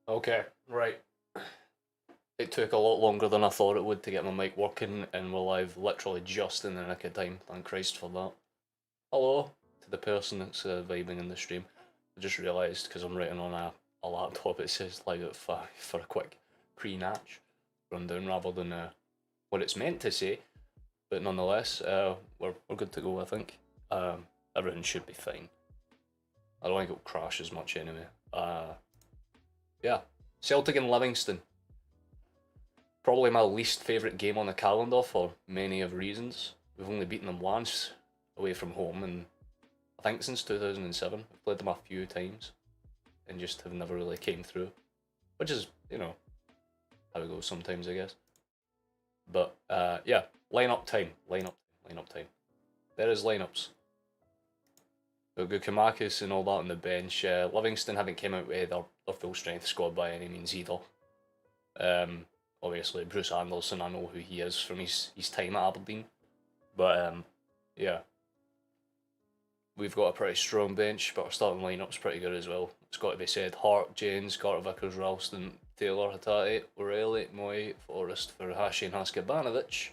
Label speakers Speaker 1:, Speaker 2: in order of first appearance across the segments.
Speaker 1: Okay, right. It took a lot longer than I thought it would to get my mic working, and we're live literally just in the nick of time. Thank Christ for that. Hello to the person that's vibing in the stream. I just realised because I'm writing on a laptop, it says live at 5 for a quick pre-natch rundown rather than what it's meant to say. But nonetheless, we're good to go, I think. Everything should be fine. I don't think it'll crash as much anyway. Yeah, Celtic and Livingston. Probably my least favourite game on the calendar for many of reasons. We've only beaten them once away from home, and I think since 2007. We've played them a few times and just have never really came through. Which is, you know, how it goes sometimes, I guess. But, yeah, line-up time. Line-up time. There is lineups. We've got Kamakis and all that on the bench. Livingston haven't came out with their full strength squad by any means either. Obviously, Bruce Anderson, I know who he is from his time at Aberdeen. But, yeah. We've got a pretty strong bench, but our starting lineup's pretty good as well. It's got to be said. Hart, James, Carter Vickers, Ralston, Taylor, Hatate, O'Reilly, Moy, Forrest, Furuhashi and Haskabanovic.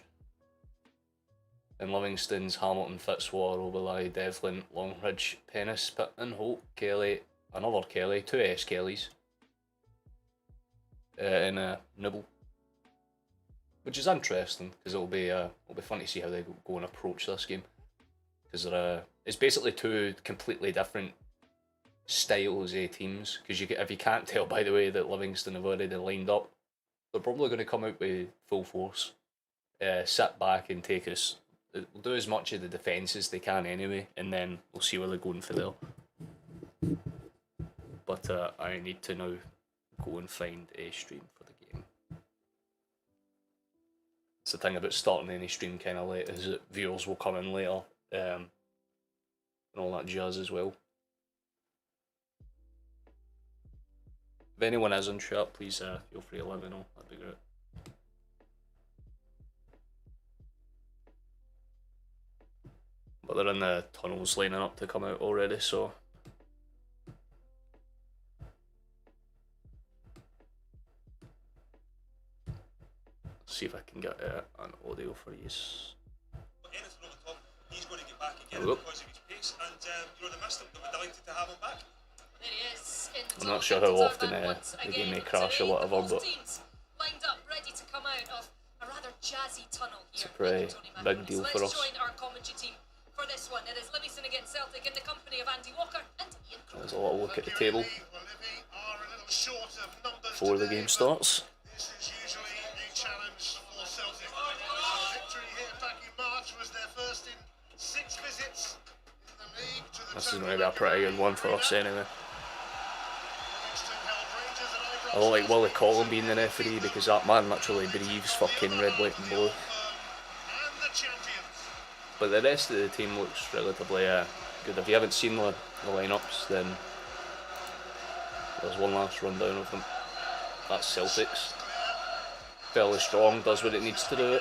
Speaker 1: And Livingston's Hamilton, Fitzwater, Oberlai, Devlin, Longridge, Pennis, Pittman, Holt, Kelly, another Kelly, two S Kellys, and Nibble. Which is interesting, because it'll be fun to see how they go and approach this game. Because it's basically two completely different styles of teams. Because if you can't tell by the way that Livingston have already lined up, they're probably going to come out with full force, sit back and take us. They'll do as much of the defence as they can anyway, and then we'll see where they're going for there. But I need to now go and find a stream for the game. It's the thing about starting any stream kind of late, is that viewers will come in later, and all that jazz as well. If anyone is in chat, please feel free to let me know, that'd be great. But they're in the tunnels lining up to come out already, so... see if I can get an audio for you. He's going to get back again because of his pace, and they missed him. They were delighted to have him back. There he is. I'm not sure how often the game may crash or whatever, but lined up, ready to come out of a rather jazzy tunnel here. It's a pretty big deal for us. Join our commentary team for this one. It is Livingston against Celtic in the company of Andy Walker and Ian Crowe. There's a little look at the table before the game starts. This is usually a challenge for Celtic. Victory here back in March was their first in 6 visits in the league to the. This is going to be a pretty good one for us anyway. I don't like Willie Collin being the referee because that man literally breathes fucking red, white and blue. But the rest of the team looks relatively good. If you haven't seen the lineups, then there's one last rundown of them. That's Celtic's. Fairly strong, does what it needs to do.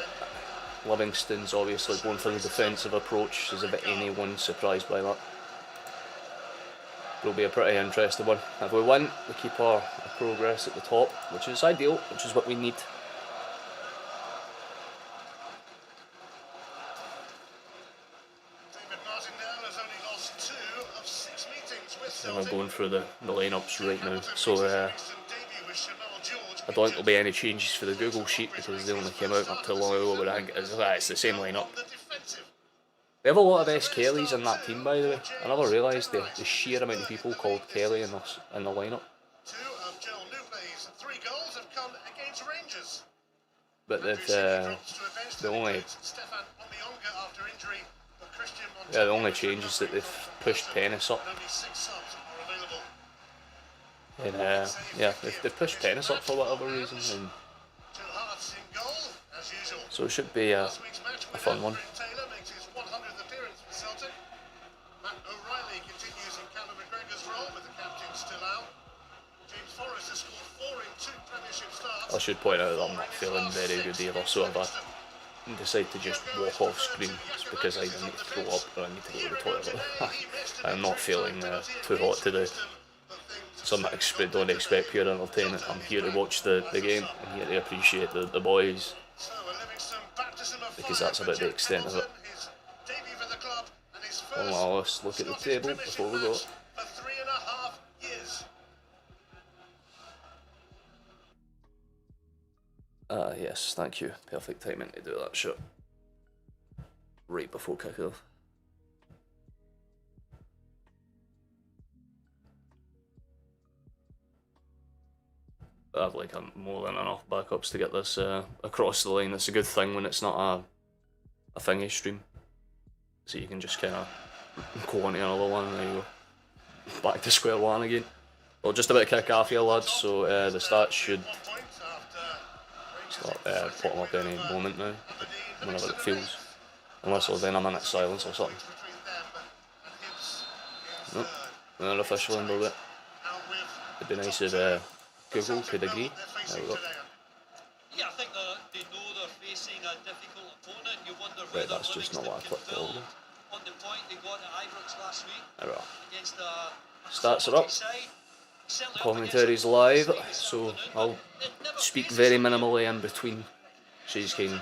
Speaker 1: Livingston's obviously going for the defensive approach, as if anyone's surprised by that. It'll be a pretty interesting one. If we win, we keep our progress at the top, which is ideal, which is what we need. And we're going through the lineups right now, so I don't think there'll be any changes for the Google sheet because they only came out not too long ago, but I think it's the same lineup. They have a lot of S. Kellys in that team, by the way. I never realised the sheer amount of people called Kelly in the lineup. But the only change is that they've pushed Pennis up. And yeah, they've pushed Pennis up for whatever reason, and so it should be a fun one. I should point out that I'm not feeling very good either, so if I decide to just walk off screen, it's because I need to throw up or I need to go to the toilet. I'm not feeling too hot today. don't expect pure entertainment. I'm here to watch the game. I'm here to appreciate the boys, because that's about the extent of it. Well, let's look at the table before we go. Yes, thank you. Perfect timing to do that shot. Right before kick-off. I have like more than enough backups to get this across the line. It's a good thing when it's not a thingy stream, so you can just kind of go on to another one and then you go back to square one again. Well, just about to kick off here, lads, so the stats should start popping up any moment now, whenever it feels, unless there's then a minute's silence or something. Nope, not official in it. It'd be nice if Google could agree. There we go.
Speaker 2: Yeah, I think they know they're facing a difficult opponent. You wonder
Speaker 1: right, that's just not what I clicked over.
Speaker 2: On the point they got at Ibrox last week.
Speaker 1: There we are.
Speaker 2: Against
Speaker 1: Stats are up. Commentary's live, so I'll speak very minimally in between, so you can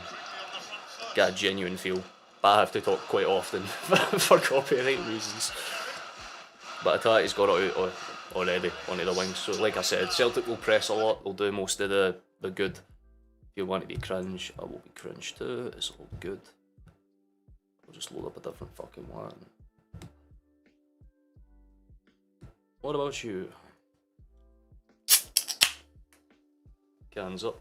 Speaker 1: get a genuine feel. But I have to talk quite often for copyright reasons. But Atati's got it out already onto the wings. So like I said, Celtic will press a lot. They'll do most of the good. If you want to be cringe, I will be cringe too. It's all good. I'll just load up a different fucking one. What about you? Cans up.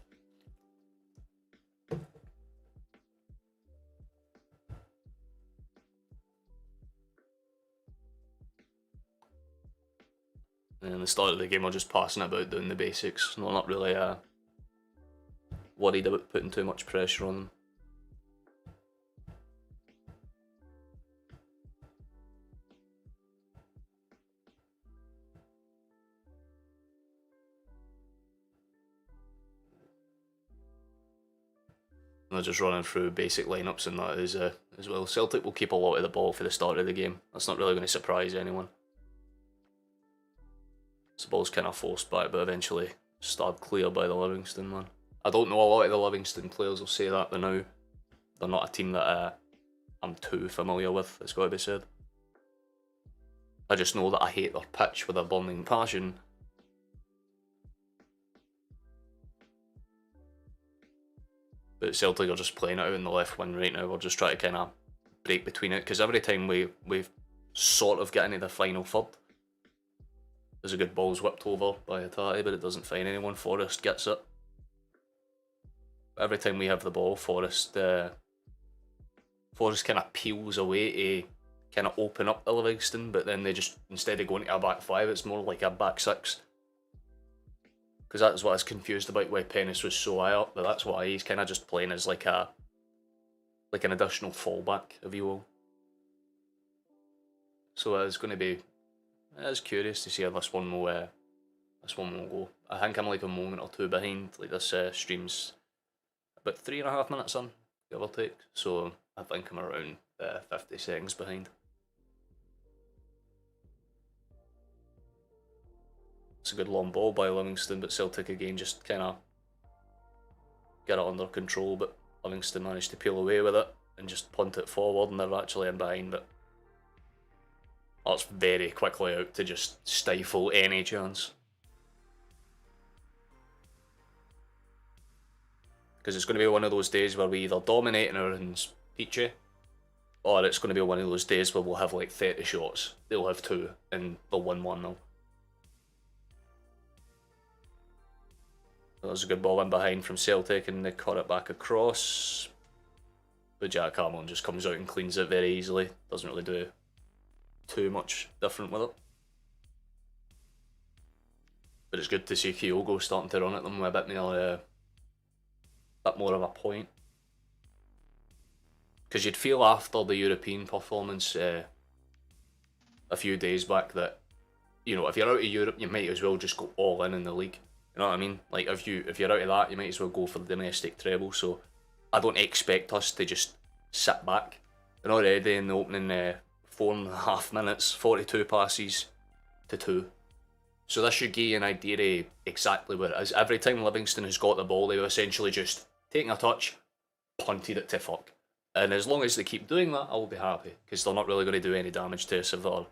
Speaker 1: And the start of the game, we're just passing about doing the basics. No, not really worried about putting too much pressure on them. And they're just running through basic lineups and that is as well. Celtic will keep a lot of the ball for the start of the game. That's not really going to surprise anyone. The ball's kind of forced back, but eventually stabbed clear by the Livingston man. I don't know a lot of the Livingston players will say that, but now they're not a team that I'm too familiar with, it's got to be said. I just know that I hate their pitch with a burning passion. But Celtic are just playing it out in the left wing right now. We're just trying to kind of break between it, because every time we've sort of get into the final third, there's a good ball's whipped over by Atati, but it doesn't find anyone. Forrest gets it. Every time we have the ball, Forrest kind of peels away to kind of open up the Livingston, but then they just, instead of going to a back five, it's more like a back six. Because that's what I was confused about why Pennis was so high up, but that's why he's kind of just playing as like an additional fallback, if you will. So it's going to be, I was curious to see how this one will go. I think I'm like a moment or two behind. Like this stream's about 3.5 minutes in, give or take. So I think I'm around 50 seconds behind. It's a good long ball by Livingston, but Celtic again just kind of get it under control. But Livingston managed to peel away with it and just punt it forward, and they're actually in behind. But that's very quickly out to just stifle any chance. Because it's going to be one of those days where we either dominate and everything's peachy, or it's going to be one of those days where we'll have like 30 shots, they'll have 2, and they'll win 1-0. That was a good ball in behind from Celtic, and they cut it back across. But Jack Cameron just comes out and cleans it very easily. Doesn't really do too much different with it. But it's good to see Kyogo starting to run at them with a bit more of a point. Because you'd feel after the European performance a few days back that, you know, if you're out of Europe, you might as well just go all in the league. You know what I mean? Like if you're out of that, you might as well go for the domestic treble. So I don't expect us to just sit back. And already in the opening 4.5 minutes, 42 passes to 2. So this should give you an idea of exactly where it is. Every time Livingston has got the ball, they've essentially just taken a touch, punted it to fuck. And as long as they keep doing that, I'll be happy, because they're not really going to do any damage to us if they're,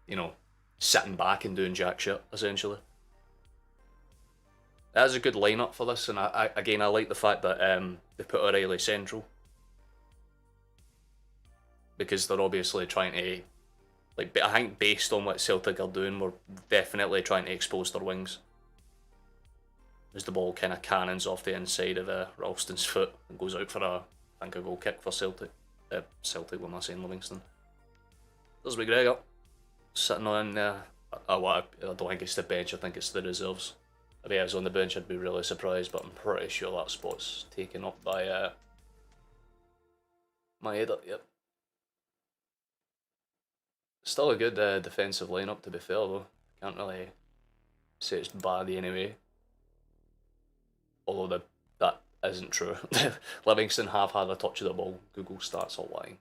Speaker 1: you know, sitting back and doing jack shit, essentially. That is a good lineup for this, and I like the fact that they put O'Reilly central, because they're obviously trying to, like, I think based on what Celtic are doing, we're definitely trying to expose their wings. As the ball kind of cannons off the inside of Ralston's foot and goes out for a goal kick for Celtic. Celtic, what am I saying, Livingston? There's McGregor sitting on. I don't think it's the bench. I think it's the reserves. If he was on the bench, I'd be really surprised, but I'm pretty sure that spot's taken up by Maeda. Yep. Still a good defensive lineup, to be fair, though. Can't really say it's bad anyway. Although that isn't true. Livingston have had a touch of the ball. Google stats are lying.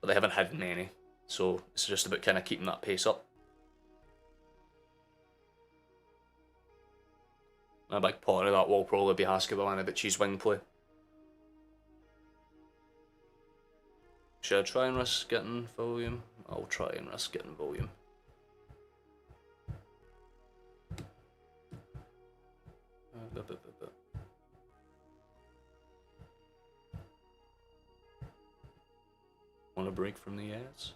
Speaker 1: But they haven't had many. So it's just about kind of keeping that pace up. A big part of that will probably be Haskabalanovic's wing play. Should I try and risk getting volume? I'll try and risk getting volume. Want a break from the ads?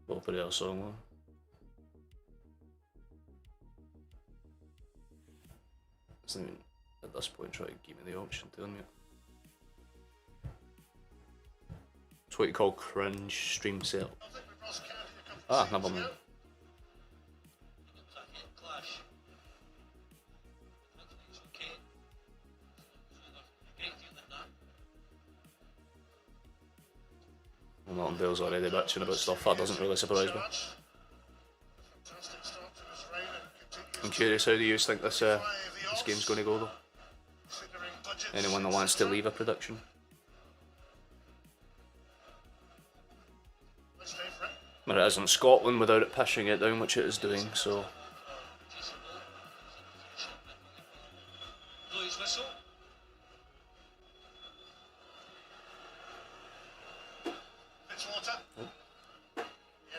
Speaker 1: We'll put our song on. Doesn't even at this point try to give me the option to unmute. It's what you call cringe stream set. Ah, never mind. Well, Almondvale's already bitching about stuff, that doesn't really surprise me. I'm curious, how do you think this game's going to go though? Anyone that wants to leave a prediction? But it isn't Scotland without it pushing it down, which it is doing, so...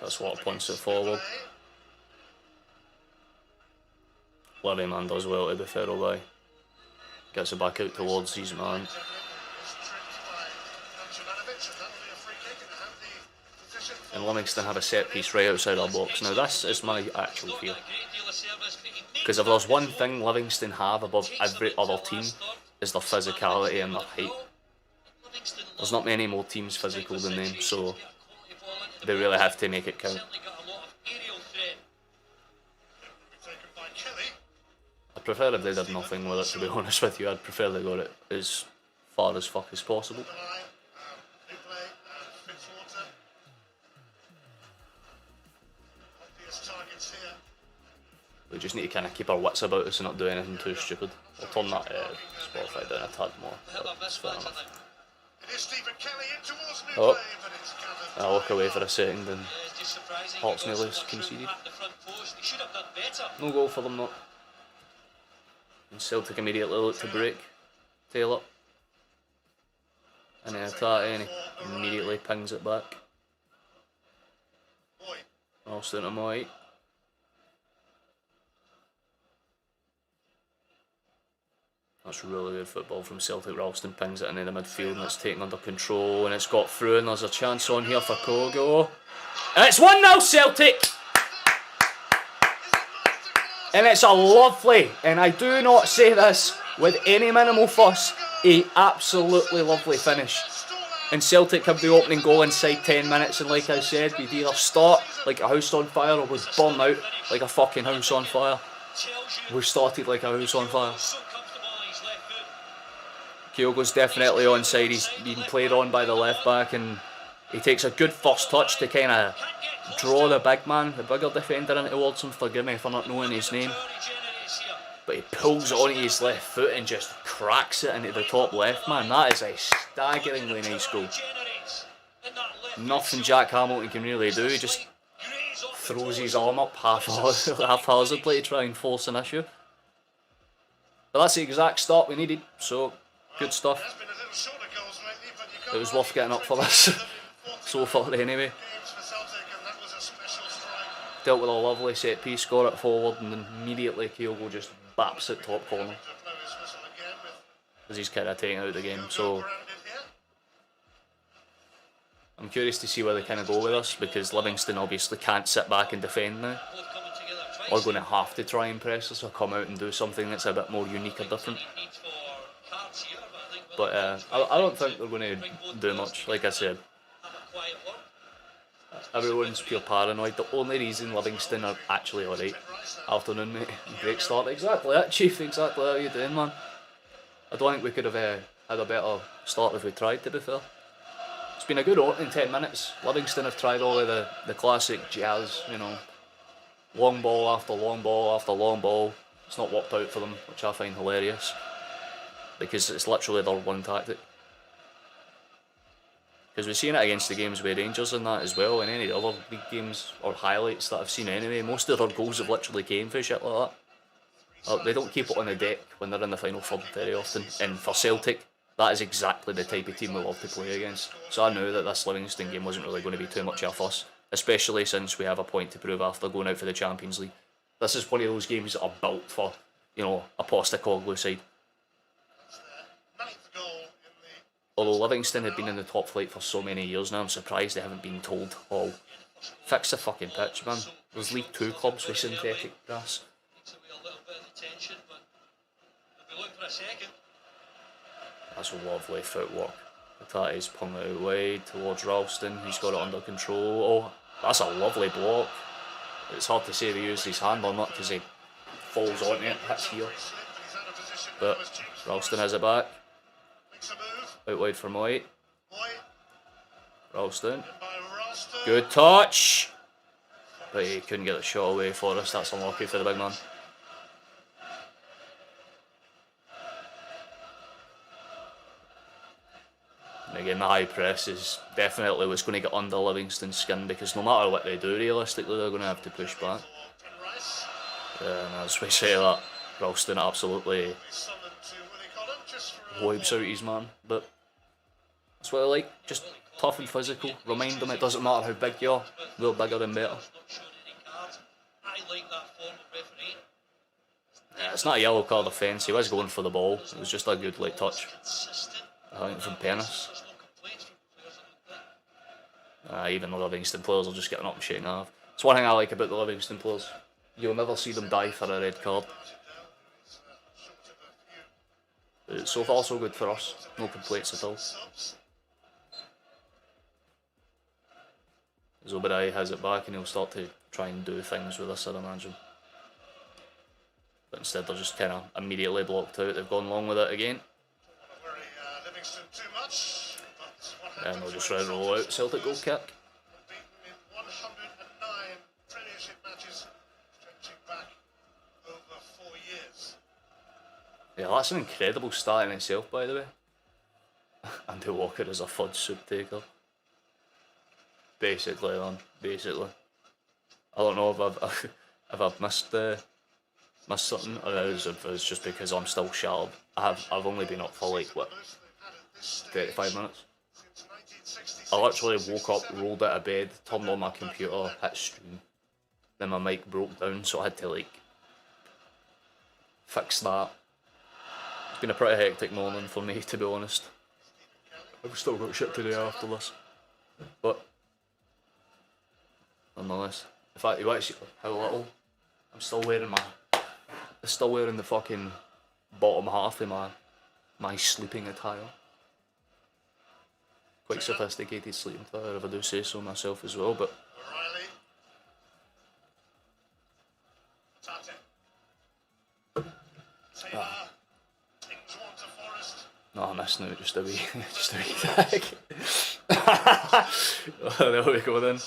Speaker 1: That's what punts it forward. Larry man does well, to be fair, although gets it back out towards his man. And Livingston have a set piece right outside our box. Now this is my actual fear. Because if there's one thing Livingston have above every other team, is their physicality and their height. There's not many more teams physical than them, so they really have to make it count. I'd prefer if they did nothing with it, to be honest with you. I'd prefer they got it as far as fuck as possible. We just need to kind of keep our wits about us and not do anything too stupid. I'll turn that Spotify down a tad more, but it's fair enough. Oh, I'll look away for a second and Hearts nearly conceded. No goal for them, not. And Celtic immediately look to break. Taylor. And then attack, and he immediately pings it back. Ralston to Moy. That's really good football from Celtic. Ralston pings it into the midfield and it's taken under control and it's got through and there's a chance on here for Kogo. And it's 1-0 Celtic! And it's a lovely, and I do not say this with any minimal fuss, a absolutely lovely finish. And Celtic have the opening goal inside 10 minutes and like I said, we'd either start like a house on fire or we'd burn out like a fucking house on fire. We started like a house on fire. Kyogo's definitely onside, he's being played on by the left back and He takes a good first touch to kind of draw the big man, the bigger defender in towards him. Forgive me for not knowing his name. But he pulls it onto his left foot and just cracks it into the top left, man. That is a staggeringly nice goal. Nothing Jack Hamilton can really do. He just throws his arm up haphazardly to try and force an issue. But that's the exact start we needed, so good stuff. It was worth getting up for this so far anyway. Dealt with a lovely set piece, got it forward, and then immediately Kyogo just baps it top corner. Because he's kind of taking out the game, so I'm curious to see where they kind of go with us, because Livingston obviously can't sit back and defend now. Or going to have to try and press us or come out and do something that's a bit more unique or different. But I don't think they're going to do much, like I said. Everyone's pure paranoid. The only reason Livingston are actually alright. Afternoon, mate. Great start. Exactly that, Chief. Exactly how you doing, man. I don't think we could have had a better start if we tried, to be fair. It's been a good opening 10 minutes. Livingston have tried all of the classic jazz, you know. Long ball after long ball after long ball. It's not worked out for them, which I find hilarious. Because it's literally their one tactic. Because we've seen it against the games with Rangers and that as well, and any other league games or highlights that I've seen anyway. Most of their goals have literally came for shit like that. They don't keep it on the deck when they're in the final third very often. And for Celtic, that is exactly the type of team we love to play against. So I knew that this Livingston game wasn't really going to be too much of a fuss, especially since we have a point to prove after going out for the Champions League. This is one of those games that are built for, you know, a Postecoglou side. Although Livingston have been in the top flight for so many years now, I'm surprised they haven't been told, oh, fix the fucking pitch, man. There's League 2 clubs with synthetic grass. That's lovely footwork. That is pung out wide towards Ralston. He's got it under control. Oh, that's a lovely block. It's hard to say if he used his hand or not because he falls onto it, hits here. But Ralston has it back. Out wide from White. Ralston. Good touch. But he couldn't get the shot away for us. That's unlucky for the big man. And again, the high press is definitely what's going to get under Livingston's skin, because no matter what they do, realistically, they're going to have to push back. And as we say that, Ralston absolutely wipes out his man. But that's what I like, just tough and physical. Remind them it doesn't matter how big you are, we're bigger and better. Yeah, it's not a yellow card offence, he was going for the ball, it was just a good light touch. I think from Pennis. Even the Livingston players are just getting up and shaking off. It's one thing I like about the Livingston players. You'll never see them die for a red card. But so far so good for us. No complaints at all. Zobadai has it back and he'll start to try and do things with us, I'd imagine. But instead they're just kind of immediately blocked out. They've gone long with it again. And they'll just try to roll out. Celtic goal kick. Yeah, that's an incredible start in itself, by the way. Andy Walker is a fudge soup taker. Basically, man. Basically. I don't know if I've missed something, or if it's just because I'm still sharp. I've only been up for like what, 35 minutes. I literally woke up, rolled out of bed, turned on my computer, hit stream. Then my mic broke down, so I had to like fix that. It's been a pretty hectic morning for me, to be honest. I've still got shit to do after this. But nonetheless, in fact, you actually how little I'm still wearing the fucking bottom half of my sleeping attire. Quite sophisticated sleeping attire, if I do say so myself as well, but no, I'm missing out just a wee tick. There we go then.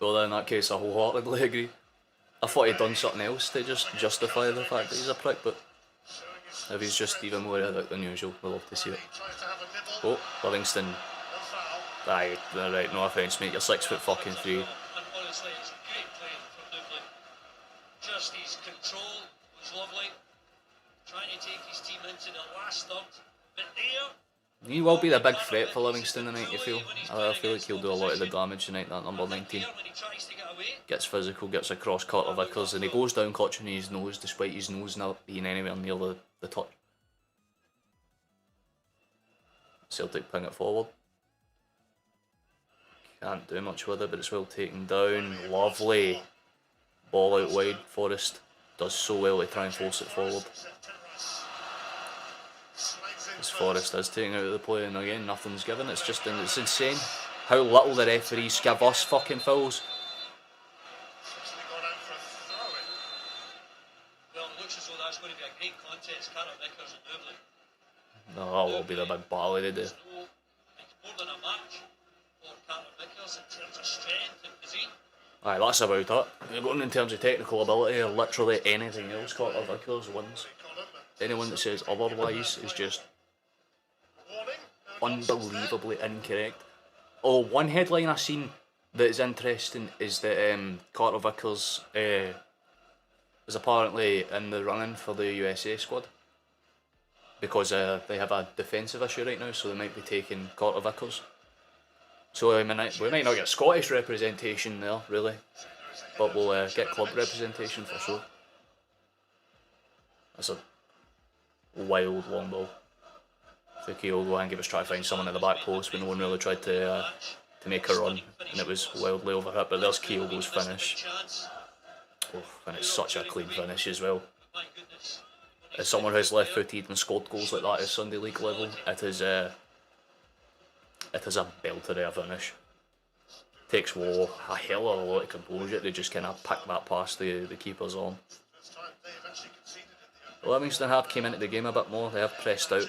Speaker 1: Well, in that case, I wholeheartedly agree. I thought he'd done something else to just justify the fact that he's a prick, but if he's just even more erratic than usual, we'll love to see it. Oh, Livingston. Aye, right, no offence, mate, you're 6'3".
Speaker 2: And honestly, it's great play from Nubley. Just his control was lovely. Trying to take his team into the last third. But there...
Speaker 1: He will be the big threat for Livingston tonight, you feel. I feel like he'll do a lot of the damage tonight, that number 19. Gets physical, gets across Carter Vickers, and he goes down clutching his nose despite his nose not being anywhere near the touch. Celtic ping it forward. Can't do much with it, but it's well taken down. Lovely. Ball out wide. Forrest does so well to try and force it forward. As Forrest is taking out of the play, and again, nothing's given. It's insane how little the referees give us fucking fouls.
Speaker 2: Well, it looks as though that's going to be a great contest, Carter Vickers and Nubley.
Speaker 1: No, that will be the big battle they do.
Speaker 2: It's more than a match for Carter Vickers in terms of strength and physique.
Speaker 1: Aye, that's about it. Going in terms of technical ability or literally anything else, Carter Vickers wins. Anyone that says otherwise is just unbelievably incorrect. Oh, one headline I've seen that is interesting is that Carter Vickers is apparently in the running for the USA squad because they have a defensive issue right now, so they might be taking Carter Vickers. So we might not get Scottish representation there, really, but we'll get club representation for sure. That's a wild long ball. I think he'll go and give us try to find someone at the back post, but no one really tried to make a run, and it was wildly overhit. But there's Kyogo's finish. Oh, and it's such a clean finish as well. As someone who's left-footed and scored goals like that at Sunday League level, it is a belter of a finish. Takes a hell of a lot of composure to just kind of pick that past the keeper's arm. Livingston have came into the game a bit more. They have pressed out,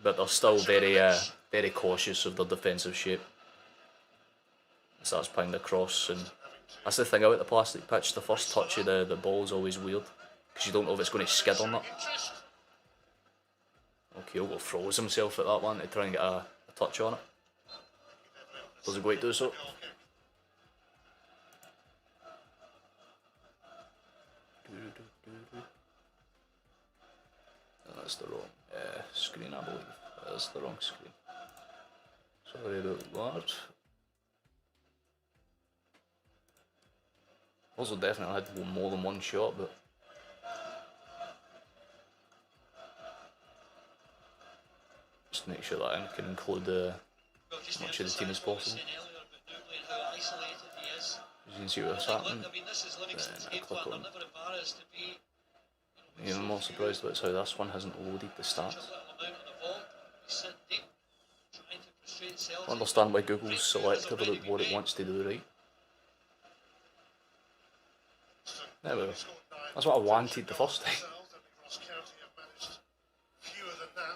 Speaker 1: but they're still very cautious of their defensive shape. Starts pinged across, and that's the thing about the plastic pitch. The first touch of the ball is always weird because you don't know if it's going to skid or not. Okay, Kyogo froze himself at that one to try and get a touch on it. Doesn't quite do so. That's the wrong screen, I believe. That's the wrong screen. Sorry about that. Also definitely had more than one shot, but just make sure that I can include as much of the team as possible. You can see what's happening. Then I click on. Yeah, I'm more surprised about how this one hasn't loaded the stats. I understand why Google's selective about what it wants to do, right? There we go. That's what I wanted the first time.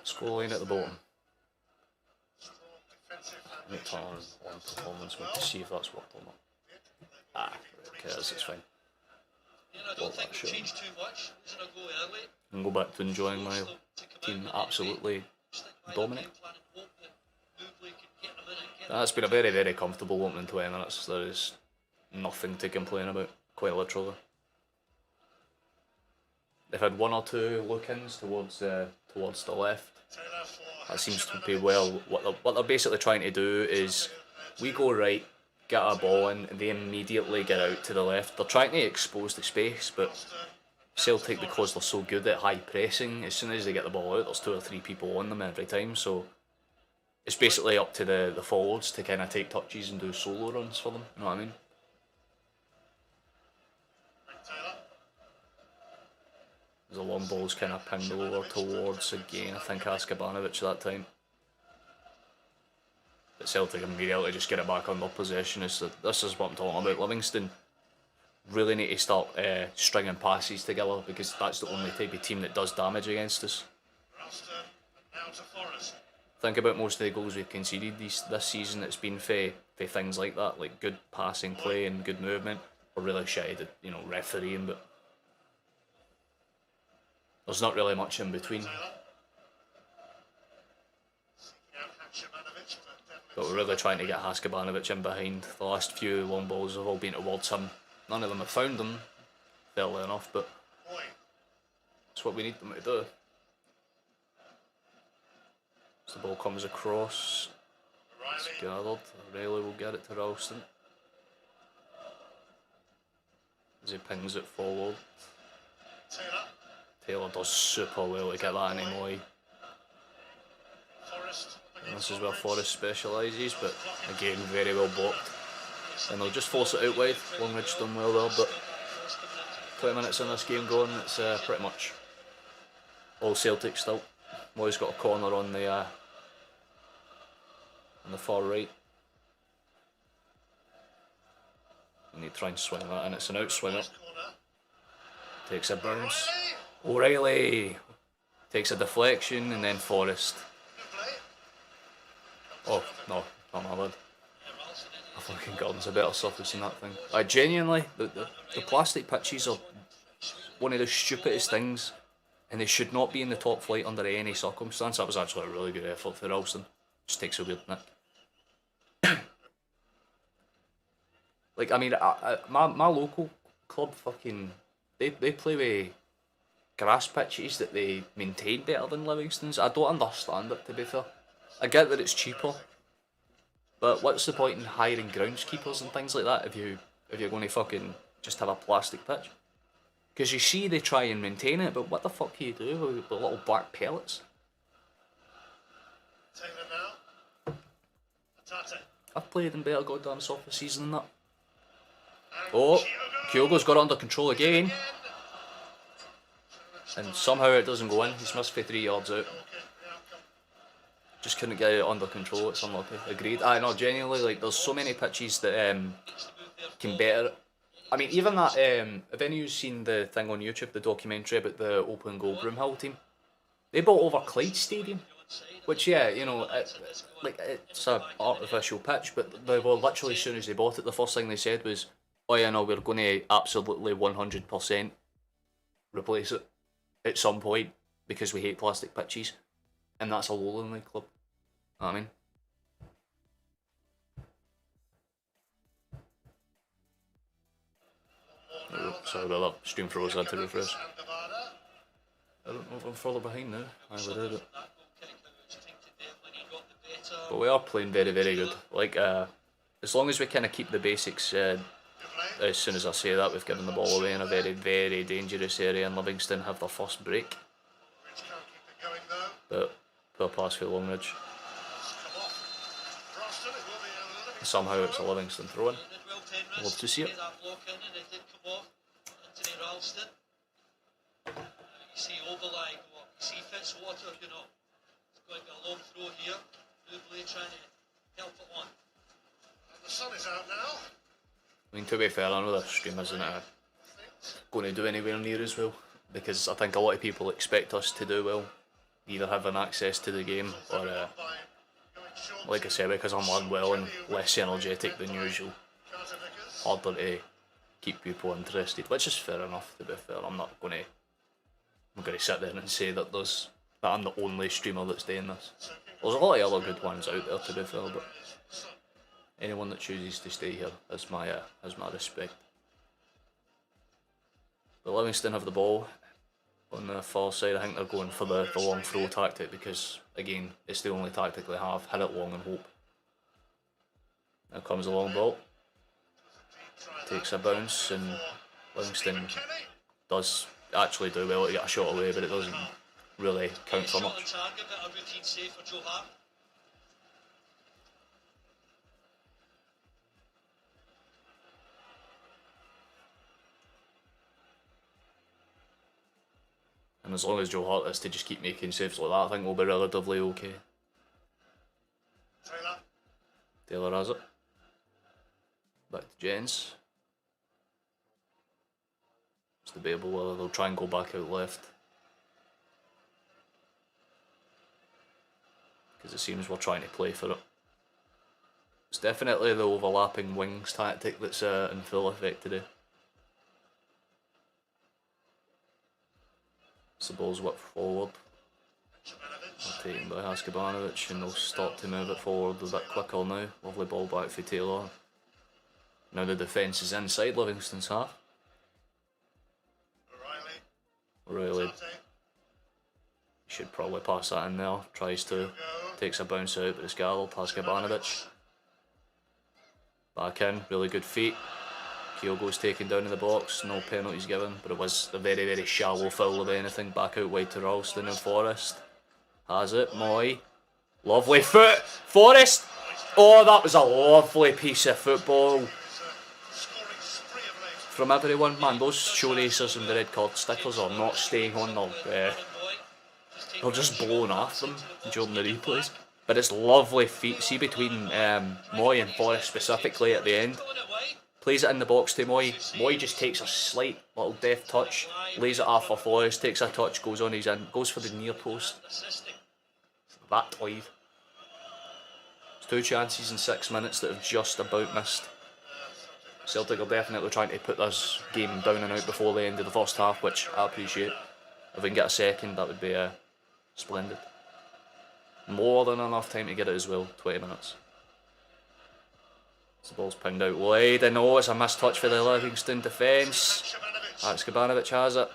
Speaker 1: Scoreline at the bottom. I need to turn on performance mode to see if that's worked or not. Ah, okay, it's fine. And go back to enjoying my team absolutely dominate. That's been a very, very comfortable opening 20 minutes. There is nothing to complain about, quite literally. They've had one or two look-ins towards the left. That seems to be well. What they're basically trying to do is we go right, get a ball in, and they immediately get out to the left. They're trying to expose the space, but Celtic, because they're so good at high pressing, as soon as they get the ball out, there's 2 or 3 people on them every time. So it's basically up to the forwards to kind of take touches and do solo runs for them. You know what I mean? The long ball's kind of pinged over towards, again, I think Askabanovic that time. But Celtic immediately just get it back under possession. This is what I'm talking about. Livingston really need to start stringing passes together because that's the only type of team that does damage against us. think about most of the goals we've conceded this season, it's been for things like that, like good passing play and good movement, or really shitty at, refereeing, but there's not really much in between. But we're really trying to get Haskabanovic in behind. The last few long balls have all been towards him. None of them have found them, fairly enough, but that's what we need them to do. As the ball comes across, it's gathered. Riley will get it to Ralston. As he pings it forward. Taylor does super well to get that in Moy. And this is where Forrest specialises, but again, very well blocked. And they'll just force it out wide. Longridge done well there, but 20 minutes in this game going, it's pretty much all Celtic still. Moy's got a corner on the far right. And they try and swing that, and it's an outswinger. Takes a bounce. O'Reilly takes a deflection, and then Forrest. Oh, no, not my bad. I fucking God, there's a better surface than that thing. Genuinely, the plastic pitches are one of the stupidest things, and they should not be in the top flight under any circumstance. That was actually a really good effort for Ralston. Just takes a weird nick. Like, I mean, my local club fucking... They play with grass pitches that they maintain better than Livingston's. I don't understand it, to be fair. I get that it's cheaper, but what's the point in hiring groundskeepers and things like that if you're going to fucking just have a plastic pitch? Because you see they try and maintain it, but what the fuck can you do with the little black pellets? I've played in better goddamn surfaces than that. Oh, Kyogo's got it under control again. And somehow it doesn't go in. He's missed for 3 yards out. Just couldn't get it under control, it's unlucky. Agreed. I know, genuinely, like, there's so many pitches that can better it. I mean, even that, have any of you seen the thing on YouTube, the documentary about the open goal Broomhill team? They bought over Clyde Stadium, which, yeah, it's an artificial pitch, but they were literally, as soon as they bought it, the first thing they said was, oh yeah, no, we're going to absolutely 100% replace it at some point because we hate plastic pitches. And that's a Lowland League club. You know what I mean? Oh, sorry about that. Stream froze, I had to refresh. I don't know if I'm further behind now. I would have it. But we are playing very, very good. Like, as long as we kind of keep the basics, as soon as I say that, we've given the ball away in a very, very dangerous area, and Livingston have their first break. But poor pass for Longridge. Somehow it's a Livingston throw in. Love to see it.
Speaker 2: You see Overline, you see Fitzwater, it's going to be a long throw here. Nubley trying to help it on. And the sun is out now.
Speaker 1: I mean, to be fair, I know this stream isn't going to do anywhere near as well, because I think a lot of people expect us to do well, either having access to the game or, like I said, because I'm unwell and less energetic than usual, harder to keep people interested, which is fair enough, to be fair. I'm not going to sit there and say that I'm the only streamer that's doing this. There's a lot of other good ones out there, to be fair, but anyone that chooses to stay here has my respect. But Livingston have the ball on the far side. I think they're going for the long throw tactic because, again, it's the only tactic they have. Hit it long and hope. Now comes the long ball. Takes a bounce, and Livingston does actually do well to get a shot away, but it doesn't really count for much. And as long as Joe Hart is to just keep making saves like that, I think we'll be relatively okay. Taylor has it. Back to Jens. It's debatable whether they'll try and go back out left. because it seems we're trying to play for it. It's definitely the overlapping wings tactic that's in full effect today. So the ball's whipped forward. Taken by Haskabanovic, and they'll start to move it forward a bit quicker now. Lovely ball back for Taylor. Now the defence is inside Livingston's half. O'Reilly should probably pass that in there. Tries to, takes a bounce out, but it's gathered. Haskabanovic back in, really good feet. Kyogo's taken down in the box, no penalties given, but it was a very, very shallow foul of anything. Back out wide to Ralston and Forrest. Has it, Moy. Lovely foot, Forrest! Oh, that was a lovely piece of football from everyone. Man, those show racers and the red card stickers are not staying on their... they're just blowing off them during the replays. But it's lovely feet, see between Moy and Forrest specifically at the end. Plays it in the box to Moy. Moy just takes a slight little deft touch, lays it off for Forrest, takes a touch, goes on his in, goes for the near post. That wide. It's 2 chances in 6 minutes that have just about missed. Celtic are definitely trying to put this game down and out before the end of the first half, which I appreciate. If we can get a second, that would be splendid. More than enough time to get it as well, 20 minutes. The ball's pinged out wide, and oh, it's a missed touch for the Livingston defence. Haskabanovic has it.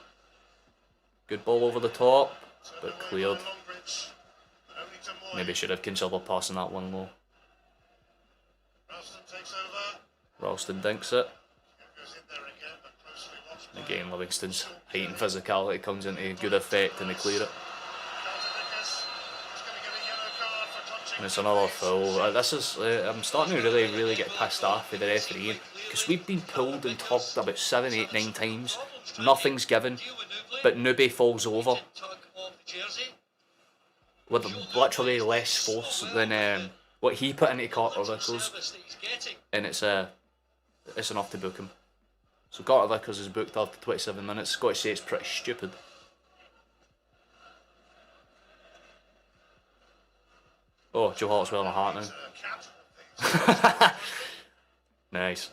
Speaker 1: Good ball over the top, but cleared. Maybe should have considered passing that one low. Ralston dinks it. Again, Livingston's height and physicality comes into good effect and they clear it. And it's another foul. This is, I'm starting to really get pissed off with the referee, because we've been pulled and tugged about 7, 8, 9 times. Nothing's given, but Newby falls over with literally less force than what he put into Carter Vickers, and it's enough to book him. So Carter Vickers is booked after 27 minutes. Got to say, it's pretty stupid. Oh, Joe Hart's wearing a hat now. Nice.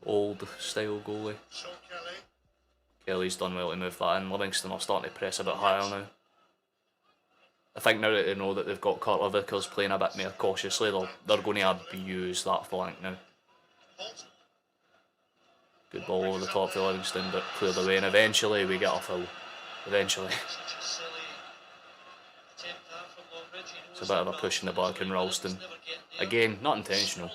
Speaker 1: Old style goalie. Kelly's done well to move that in. Livingston are starting to press a bit higher now. I think now that they know that they've got Carter Vickers playing a bit more cautiously, they're going to abuse that flank now. Good ball over the top for Livingston, but cleared away, and eventually we get a foul. Eventually. It's a bit of a push in the back in Ralston. Again, not intentional.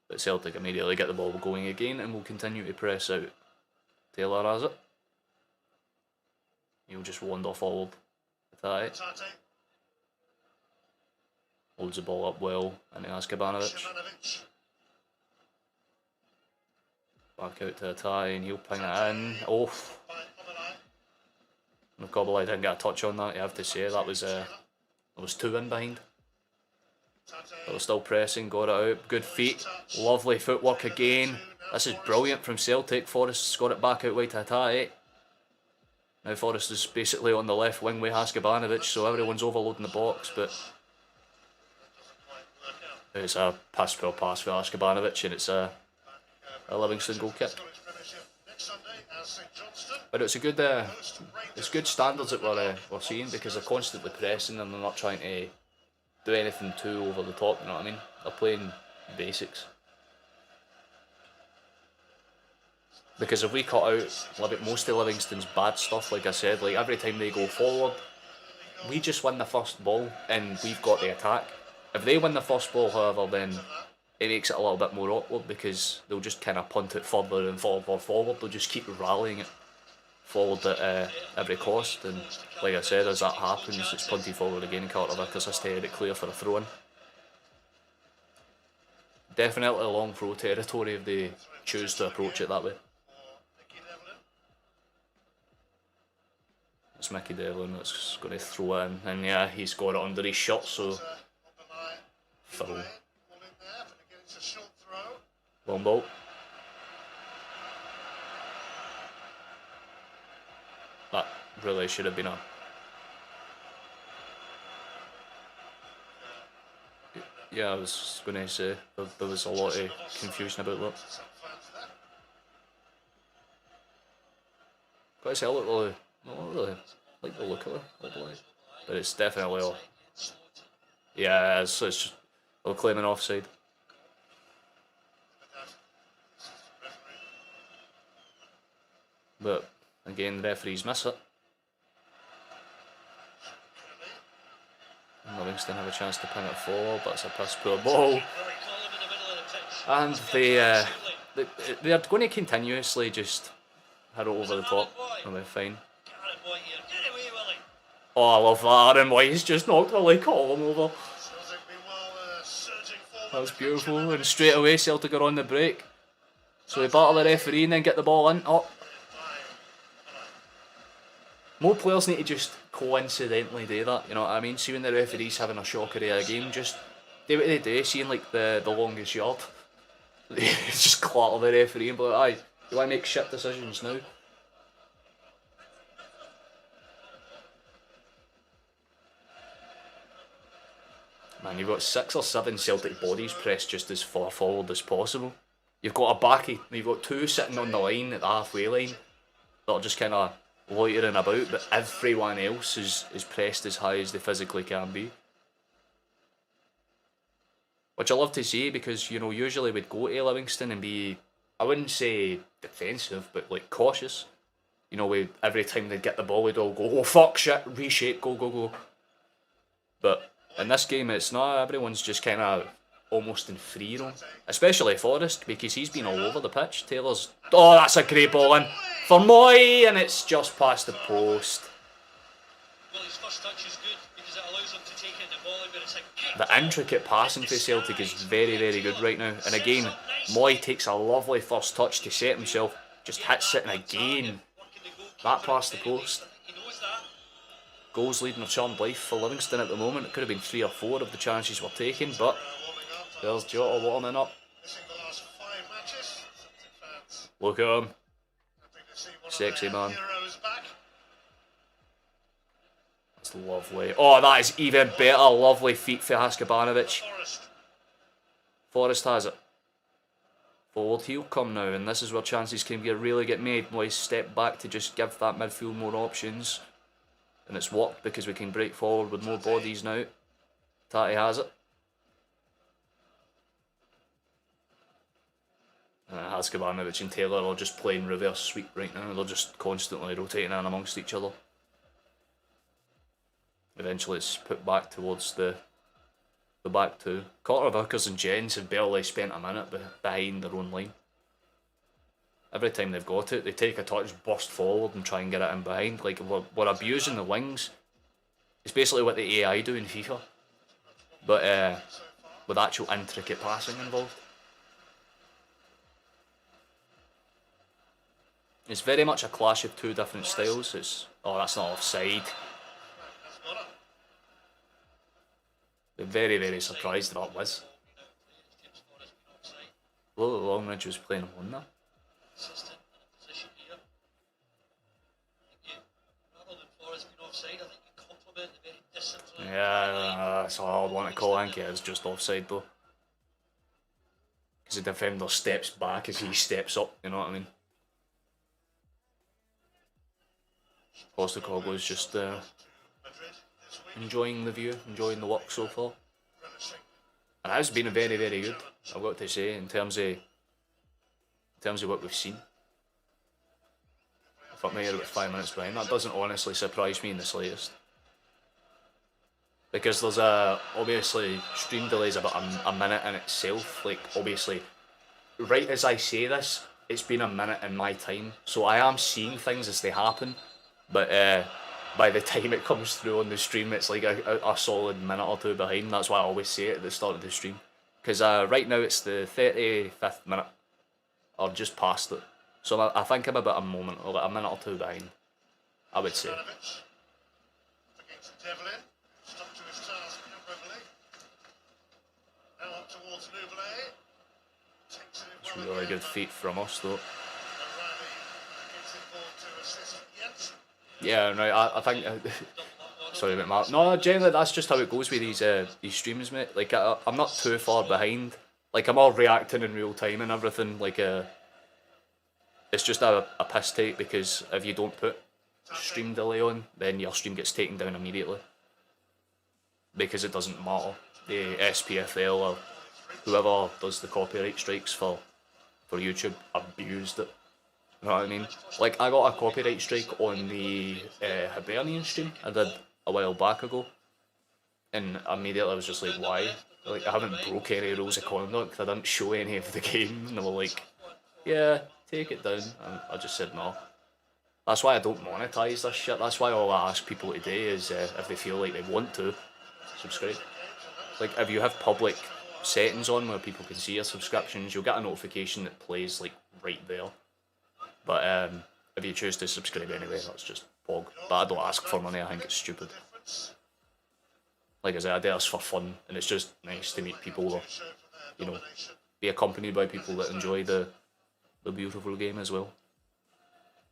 Speaker 1: But Celtic immediately get the ball going again and will continue to press out. Taylor has it. He'll just wander forward. That. Holds the ball up well, and he has Haskabanovic. Back out to Atai, and he'll ping it in. Oh. McCobble didn't get a touch on that, you have to say. That was 2 in behind. But they're still pressing, got it out. Good feet, lovely footwork again. This is brilliant from Celtic. Forrest's got it back out wide to Atai. Now Forrest is basically on the left wing with Haskabanovic, so everyone's overloading the box, but it's a pass-fail pass for Haskabanovic, and it's a Livingston goal kick. But it's good standards that we're seeing, because they're constantly pressing and they're not trying to do anything too over the top, you know what I mean? They're playing basics. Because if we cut out most of Livingston's bad stuff, like I said, like every time they go forward, we just win the first ball and we've got the attack. If they win the first ball, however, then it makes it a little bit more awkward, because they'll just kind of punt it further and forward. They'll just keep rallying it forward at every cost, and like I said, as that happens, it's punted forward again, and Carter Vickers has to head it clear for a throw-in. Definitely a long throw territory if they choose to approach it that way. It's Mickey Devlin that's going to throw in, and yeah, he's got it under his shirt, so foul. Long ball. That really should have been a... Yeah, I was going to say, there was a lot of confusion about that. Got to say, I look really, not really like the look of it, but it's definitely all... Yeah, it's just... They'll claim an offside. But, again, the referees miss it. And Livingston have a chance to pin it forward, but it's a piss poor ball. And they are going to continuously just hit it over the top, and they're fine. Oh, I love that. Aaron White's just knocked Willie Collum over. That was beautiful. And straight away, Celtic are on the break. So we battle the referee and then get the ball in. Oh. More players need to just coincidentally do that, you know what I mean? See when the referee's having a shocker of a game, just do what they do, seeing like the longest yard. They just clatter the referee and be like, aye, do I make shit decisions now? Man, you've got 6 or 7 Celtic bodies pressed just as far forward as possible. You've got a backy, you've got 2 sitting on the line at the halfway line that are just kind of loitering about, but everyone else is pressed as high as they physically can be. Which I love to see because, you know, usually we'd go to Livingston and be, I wouldn't say defensive, but like cautious. You know, every time they'd get the ball, we'd all go, oh fuck, shit, reshape, go, go, go. But in this game, it's not, everyone's just kind of almost in free roam. Especially Forrest, because he's been all over the pitch. Taylor's, oh, that's a great ball in for Moy, and it's just past the post.
Speaker 2: Well, his first touch is good because it allows him to take in the volley, but it's a great
Speaker 1: the intricate passing for Celtic is very, very good right now. And again, Moy takes a lovely first touch to set himself, just hits it, and again, that past the post. Goals leading a charmed life for Livingston at the moment. It could have been 3 or 4 of the chances were taken, but there's Jota warming up. Look at him. Sexy man. That's lovely. Oh, that is even better. Lovely feet for Haskabanovic. Forrest has it. Forward, he'll come now, and this is where chances can really get made. Moyes step back to just give that midfield more options. And it's worked because we can break forward with more bodies now. Tati has it. Haskabanovic and Taylor are just playing reverse sweep right now. They're just constantly rotating in amongst each other. Eventually it's put back towards the back two. Carter Vickers and Jens have barely spent a minute behind their own line. Every time they've got it, they take a touch, burst forward and try and get it in behind. Like, we're abusing the wings. It's basically what the AI do in FIFA. But with actual intricate passing involved. It's very much a clash of 2 different styles. It's, oh, that's not offside. They're very, very surprised that was. Well, Longridge was playing on there. Yeah, that's a hard one to call. I think it is just offside though. Because the defender steps back as he steps up, you know what I mean? Postacoglu's just enjoying the view, enjoying the work so far. And it has been very, very good, I've got to say, in terms of what we've seen. If I'm here about 5 minutes behind, that doesn't honestly surprise me in the slightest. Because there's obviously stream delays about a minute in itself. Like, obviously, right as I say this, it's been a minute in my time, so I am seeing things as they happen. But by the time it comes through on the stream, it's like a solid minute or 2 behind. That's why I always say it at the start of the stream. Because right now it's the 35th minute, or just past it. So I think I'm about a moment, or like a minute or 2 behind, I would say. It's really good feet from us though. Yeah, right. I think. Sorry about Mark. No, generally that's just how it goes with these streams, mate. Like I'm not too far behind. Like I'm all reacting in real time and everything. Like it's just a piss take because if you don't put stream delay on, then your stream gets taken down immediately. Because it doesn't matter. The SPFL or whoever does the copyright strikes for YouTube abused it. You know what I mean? Like I got a copyright strike on the Hibernian stream I did a while back ago, and immediately I was just like, why? Like I haven't broke any rules of conduct. I didn't show any of the game, and they were like, yeah, take it down. And I just said no. That's why I don't monetize this shit. That's why all I ask people today is if they feel like they want to subscribe. Like if you have public settings on where people can see your subscriptions, you'll get a notification that plays like right there. But if you choose to subscribe anyway, that's just bog. But I don't ask for money. I think it's stupid. Like I said, I do this for fun, and it's just nice to meet people or, you know, be accompanied by people that enjoy the beautiful game as well.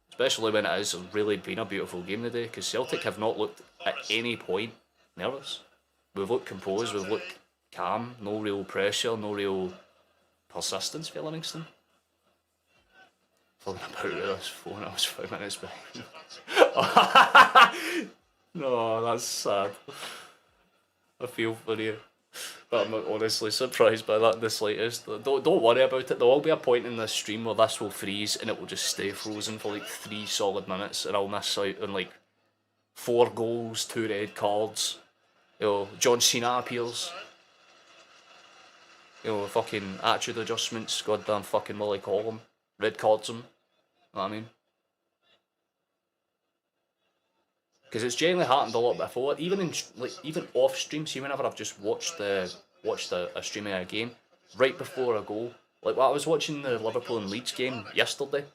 Speaker 1: Especially when it has really been a beautiful game today, because Celtic have not looked at any point nervous. We've looked composed, we've looked calm, no real pressure, no real persistence for Livingston. Falling about with this phone, I was 5 minutes behind. No, that's sad. I feel for you. But I'm not honestly surprised by that in the slightest. Don't worry about it. There will be a point in this stream where this will freeze and it will just stay frozen for like 3 solid minutes, and I'll miss out on like 4 goals, 2 red cards. You know, John Cena appears. You know, fucking attitude adjustments, goddamn fucking Willie Collum. Red cards him. You know what I mean? Because it's generally happened a lot before, even off stream. See, whenever I've just watched a stream of a game, right before a goal, like I was watching the Liverpool and Leeds game yesterday,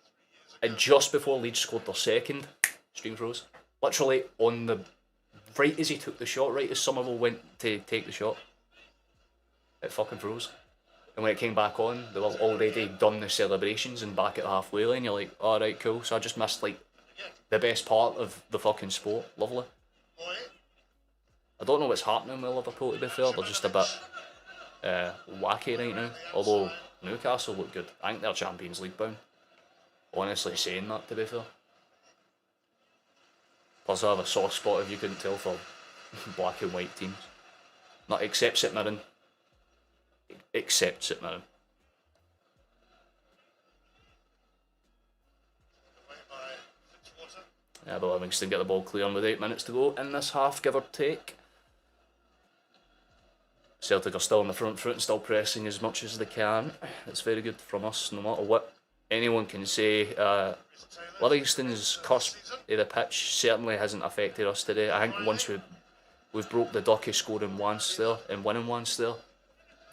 Speaker 1: and just before Leeds scored their second, stream froze. Literally on the right as he took the shot, right as Somerville went to take the shot, it fucking froze. And when it came back on, they were already done the celebrations and back at the halfway line. You're like, alright, cool. So I just missed like the best part of the fucking sport. Lovely. I don't know what's happening with Liverpool, to be fair. They're just a bit wacky right now. Although Newcastle look good. I think they're Champions League bound. Honestly saying that, to be fair. Plus I have a soft spot, if you couldn't tell, for black and white teams. Not except St Mirren. Except St Mirren. Yeah, but Livingston get the ball clear with 8 minutes to go in this half, give or take. Celtic are still on the front foot and still pressing as much as they can. It's very good from us, no matter what anyone can say. Livingston's cusp of the pitch certainly hasn't affected us today. I think once we've broke the ducky scoring once there and winning once there,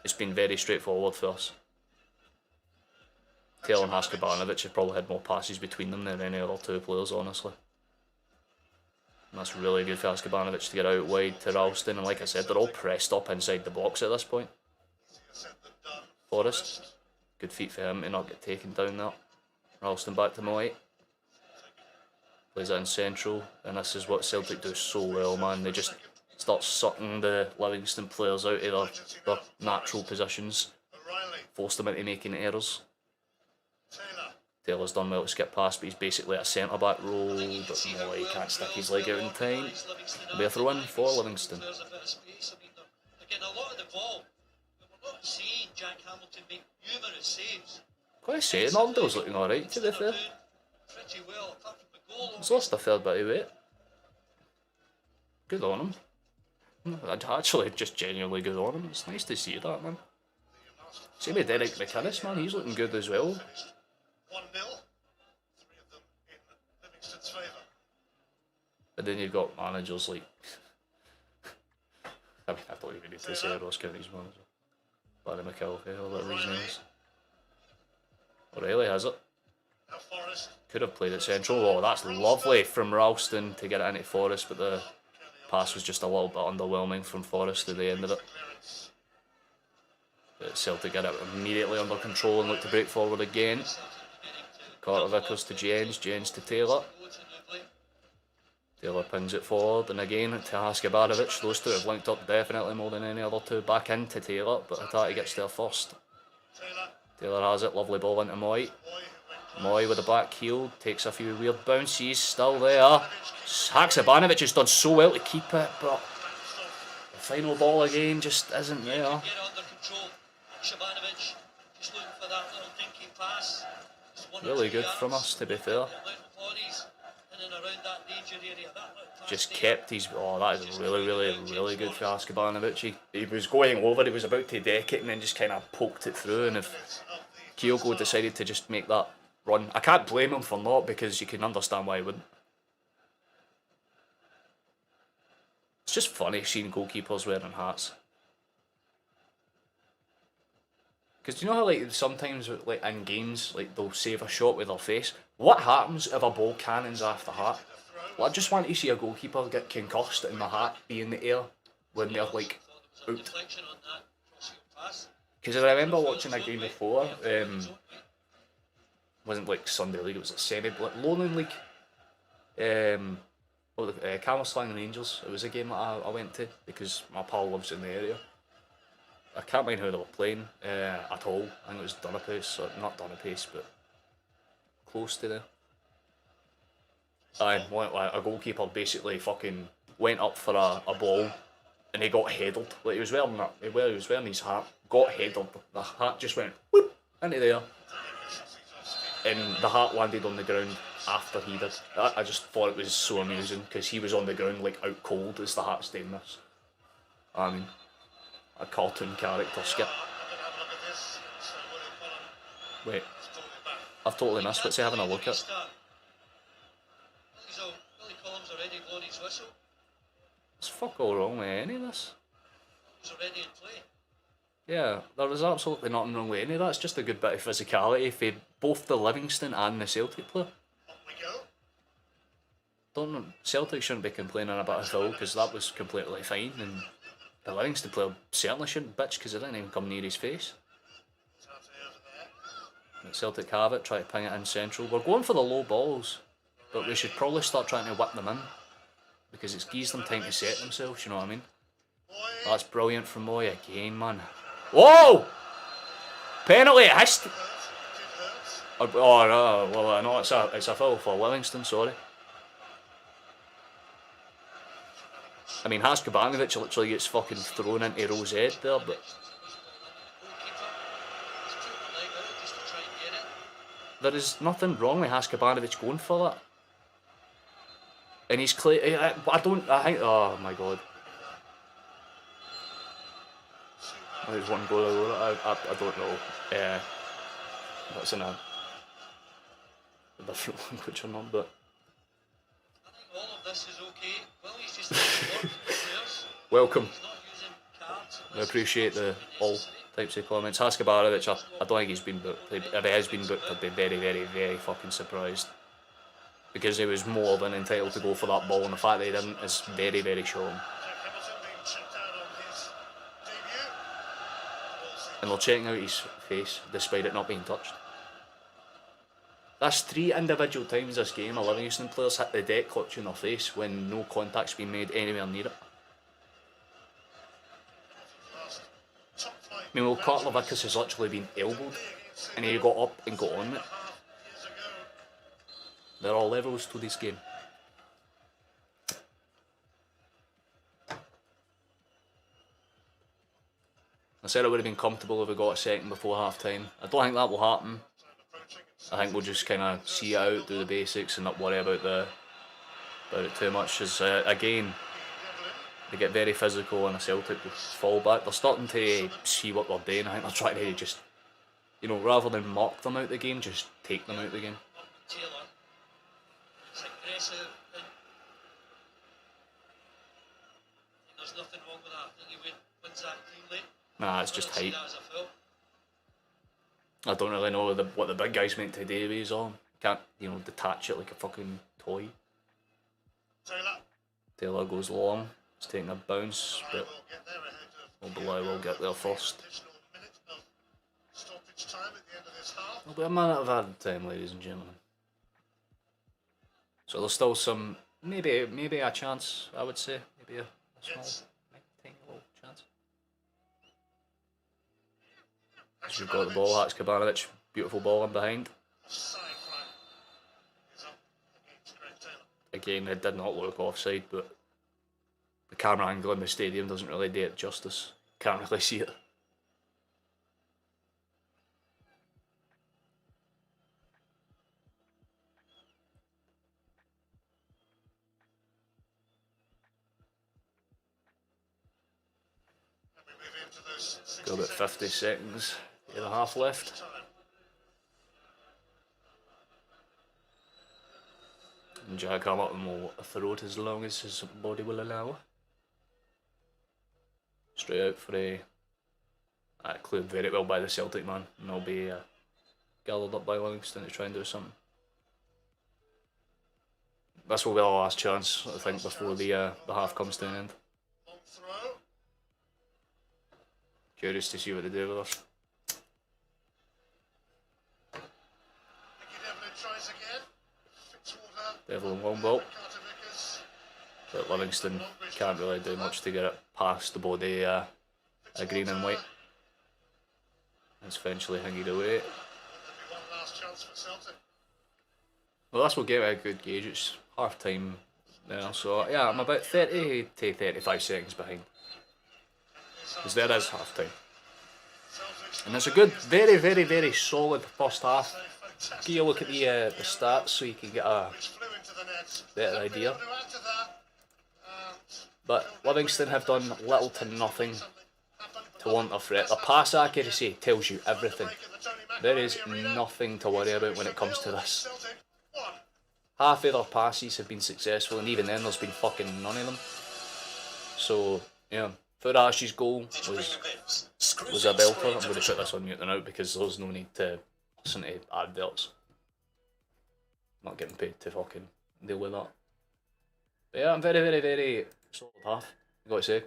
Speaker 1: it's been very straightforward for us. Taylor and Haskabanovic have probably had more passes between them than any other 2 players, honestly. And that's really good for Haskabanovic to get out wide to Ralston, and like I said, they're all pressed up inside the box at this point. Forrest, good feat for him to not get taken down there. Ralston back to Moy. Plays it in central, and this is what Celtic do so well, man. They just start sucking the Livingston players out of their natural positions, force them into making errors. Taylor's done well to skip past, but he's basically a centre-back role, but no, he can't stick his leg out in time. It'll be a throw-in for Livingston. Quite say, Almondvale's looking alright, to be fair. He's lost a fair bit of weight. Good on him. I'd actually just genuinely good on him. It's nice to see that, man. Same with Derek McInnes, man. He's looking good as well.
Speaker 3: 1-0, 3 of them in Livingston's favour.
Speaker 1: But then you've got managers like, I mean, I don't even need to say Ross County's manager. Barry McAuliffe, or whatever his name is. O'Reilly has it. Could have played it central. Oh, that's lovely from Ralston to get it into Forrest, but the pass was just a little bit underwhelming from Forrest at the end of it. But Celtic get it immediately under control and look to break forward again. Carter Vickers to Jens to Taylor. Taylor pins it forward, and again to Haskabarovic. Those two have linked up definitely more than any other two. Back into Taylor, but Hattati gets there first. Taylor has it, lovely ball into Moy. Moy with the back heel, takes a few weird bounces, still there. Haksabanovic has done so well to keep it, but the final ball again just isn't there.
Speaker 2: Get under control. Haksabanovic just looking for that little dinky pass.
Speaker 1: Really good from us, to be fair. Just kept his... Oh, that is really good for Haksabanovic. He was going over, he was about to deck it, and then just kind of poked it through, and if Kyogo decided to just make that run, I can't blame him for not, because you can understand why he wouldn't. It's just funny seeing goalkeepers wearing hats. Because do you know how like sometimes like in games like they'll save a shot with their face? What happens if a ball cannons off the hat? Well, I just want to see a goalkeeper get concussed and the hat be in the air when they're like out. Because I remember watching a game before, wasn't like Sunday League, it was like Lowland League. Camerslang and Rangers. It was a game that I went to because my pal lives in the area. I can't mind who they were playing at all. I think it was Dunnapace, or not Dunnapace, but close to there. A goalkeeper basically fucking went up for a ball and he got headed. Like he was wearing his hat, got headed. The hat just went whoop into there, and the hat landed on the ground after he did. I just thought it was so amusing because he was on the ground like out cold as the hat's doing this. I mean, a cartoon character skip. Wait, I've totally missed what's he having a look at. There's fuck all wrong with any of this. Yeah, there was absolutely nothing wrong with any of that. It's just a good bit of physicality for both the Livingston and the Celtic player. Don't know, Celtic shouldn't be complaining about a foul because that was completely fine, and the Livingston player certainly shouldn't bitch because it didn't even come near his face. But Celtic have it, try to ping it in central. We're going for the low balls, but we should probably start trying to whip them in because it's gives them time to set themselves, you know what I mean? That's brilliant from Moy again, man. Whoa! Penalty! Oh no, well no, it's a foul for Livingston, sorry. I mean, Haskabanovic literally gets fucking thrown into Rose head there, but there is nothing wrong with Haskabanovic going for that. And he's clear. I think. Oh my god. There's one goal. I don't know. That's in a different language or not, but.
Speaker 2: I think all of this is okay. Well, he's just
Speaker 1: welcome. I appreciate all types of comments. Haskabanovic, I don't think he's been booked. If he has been booked, I'd be very fucking surprised. Because he was more than entitled to go for that ball, and the fact that he didn't is very shocking. And they're checking out his face, despite it not being touched. That's 3 individual times this game a Livingston players hit the deck clutching their face when no contact's been made anywhere near it. I mean, well, Carter Vickers has literally been elbowed, and he got up and got on it. There are levels to this game. I said it would have been comfortable if we got a second before half time. I don't think that will happen. I think we'll just kind of see it out, do the basics, and not worry about it too much. As again, they get very physical and a Celtic will fall back. They're starting to see what they're doing. I think they're trying to just, rather than mark them out the game, just take them out the game.
Speaker 2: There's nothing wrong with that. I think he wins that cleanly.
Speaker 1: Nah, it's just height. I don't really know what the big guy's meant to do with his arm. Can't, detach it like a fucking toy. Taylor goes long. He's taking a bounce, but Bilal will get there first. It'll be a minute of added time, ladies and gentlemen. So there's still some maybe a chance, I would say. Maybe a small,
Speaker 3: Yes.
Speaker 1: tiny little chance. As we've got the ball, that's Kabanovic. Beautiful ball in behind.
Speaker 3: Side flag is up against Greg Taylor.
Speaker 1: Again, it did not look offside, but the camera angle in the stadium doesn't really do it justice. Can't really see it.
Speaker 3: And we move into those 60
Speaker 1: Got about 50 seconds and a half left.
Speaker 3: time.
Speaker 1: And Jack Hamilton will throw it as long as his body will allow. Straight out for a cleared very well by the Celtic man, and they'll be gathered up by Livingston to try and do something. This will be our last chance, I think, before the half comes to an end.
Speaker 3: Long throw.
Speaker 1: Curious to see what they do with us.
Speaker 3: Nicky Devlin tries again. Fitzwater.
Speaker 1: Devlin long ball,
Speaker 3: Carter Vickers.
Speaker 1: but Livingston can't really do much to get it past the body green and white. It's eventually hanging away.
Speaker 3: There'll be one last chance for Celtic.
Speaker 1: Well, this will give it a good gauge. It's half time now, so yeah, I'm about 30 to 35 seconds behind. Because there is half time. And it's a good, very, very, very solid first half. Give you a look at the stats so you can get a better idea. But Livingston have done little to nothing to want a threat. The pass accuracy tells you everything. There is nothing to worry about when it comes to this. Half of their passes have been successful, and even then there's been fucking none of them. So, yeah, Furash's goal was a belter. I'm going to put this on mute now because there's no need to listen to adverts. Not getting paid to fucking deal with that. But yeah, I'm very, very, very solid half, I've got to say.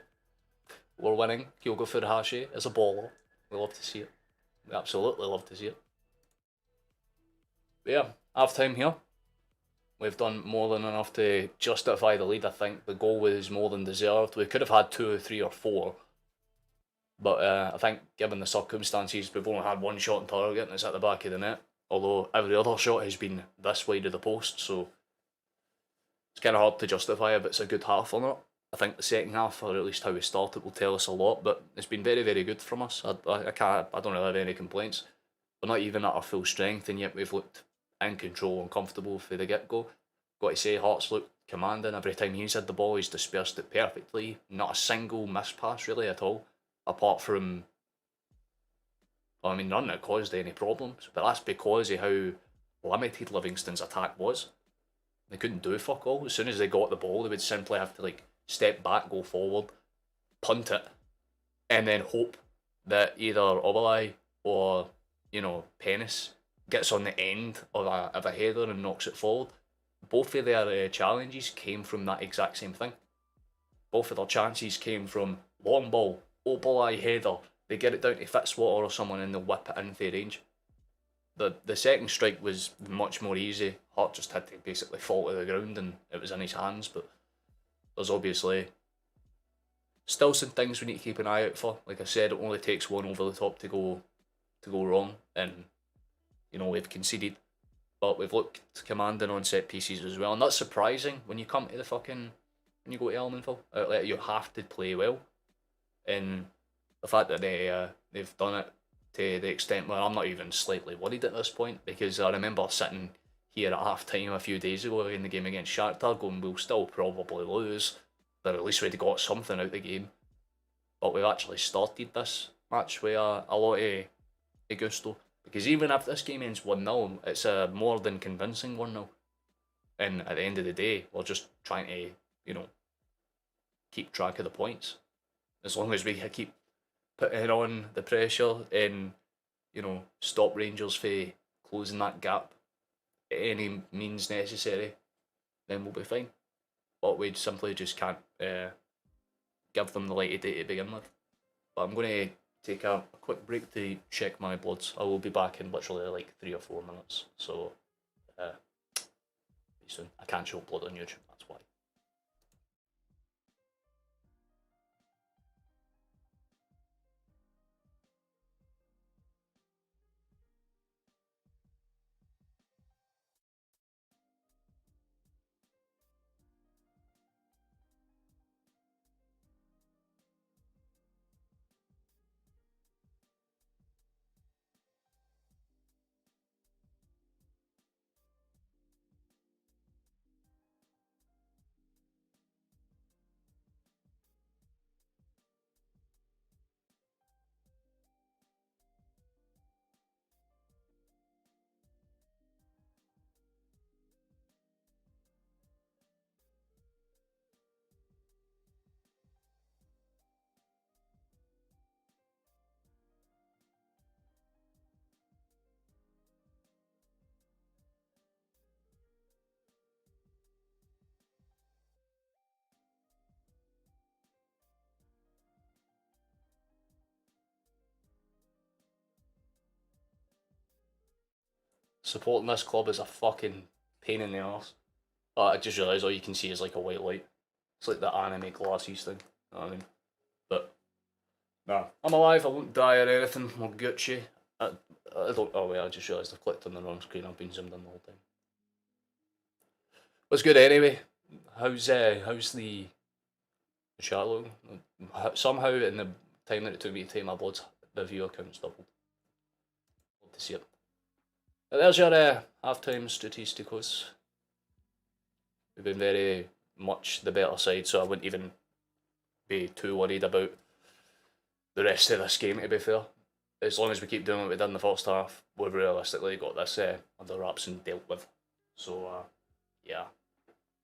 Speaker 1: We're winning. Kyogo Furuhashi is a baller. We love to see it. We absolutely love to see it. But yeah, half time here. We've done more than enough to justify the lead, I think. The goal was more than deserved. We could have had 2 or 3 or 4. But I think, given the circumstances, we've only had one shot on target and it's at the back of the net. Although every other shot has been this wide of the post, so it's kind of hard to justify if it's a good half or not. I think the second half, or at least how we started, will tell us a lot. But it's been very, very good from us. I don't really have any complaints. We're not even at our full strength, and yet we've looked in control and comfortable for the get-go. Got to say, Hart's looked commanding. Every time he's had the ball, he's dispersed it perfectly. Not a single miss pass really at all, apart from, well, I mean, none that caused any problems. But that's because of how limited Livingston's attack was. They couldn't do fuck all. As soon as they got the ball, they would simply have to step back, go forward, punt it, and then hope that either Obalai or, Penis gets on the end of a header and knocks it forward. Both of their challenges came from that exact same thing. Both of their chances came from long ball, Obalai header, they get it down to Fitzwater or someone and they'll whip it in their range. The second strike was much more easy. Hart just had to basically fall to the ground and it was in his hands, but there's obviously still some things we need to keep an eye out for. Like I said, it only takes one over the top to go wrong, and we've conceded, but we've looked commanding on set pieces as well, and that's surprising when you come to when you go to Almondvale. You have to play well, and the fact that they've done it to the extent where I'm not even slightly worried at this point, because I remember sitting here at half time a few days ago in the game against Shakhtar going, we'll still probably lose, but at least we'd got something out of the game. But we've actually started this match with a lot of gusto, because even if this game ends 1-0, it's a more than convincing 1-0. And at the end of the day, we're just trying to, keep track of the points. As long as we keep putting on the pressure and, stop Rangers for closing that gap at any means necessary, then we'll be fine. But we simply just can't give them the light of day to begin with. But I'm going to take a quick break to check my bloods. I will be back in literally 3 or 4 minutes. So, pretty soon. I can't show blood on YouTube, that's why. supporting this club is a fucking pain in the arse. Oh, I just realised all you can see is like a white light. It's like the anime glasses thing. You know what I mean? But, nah. I'm alive, I won't die or anything. I'm Gucci. I don't. Oh, wait, I just realised I've clicked on the wrong screen. I've been zoomed in the whole time. What's good anyway? How's the Watchalong? Somehow in the time that it took me to take my bloods, the viewer count's doubled. Love to see it. But there's your half-time statisticals. We've been very much the better side, so I wouldn't even be too worried about the rest of this game, to be fair. As long as we keep doing what we did in the first half, we've realistically got this under wraps and dealt with. So, yeah,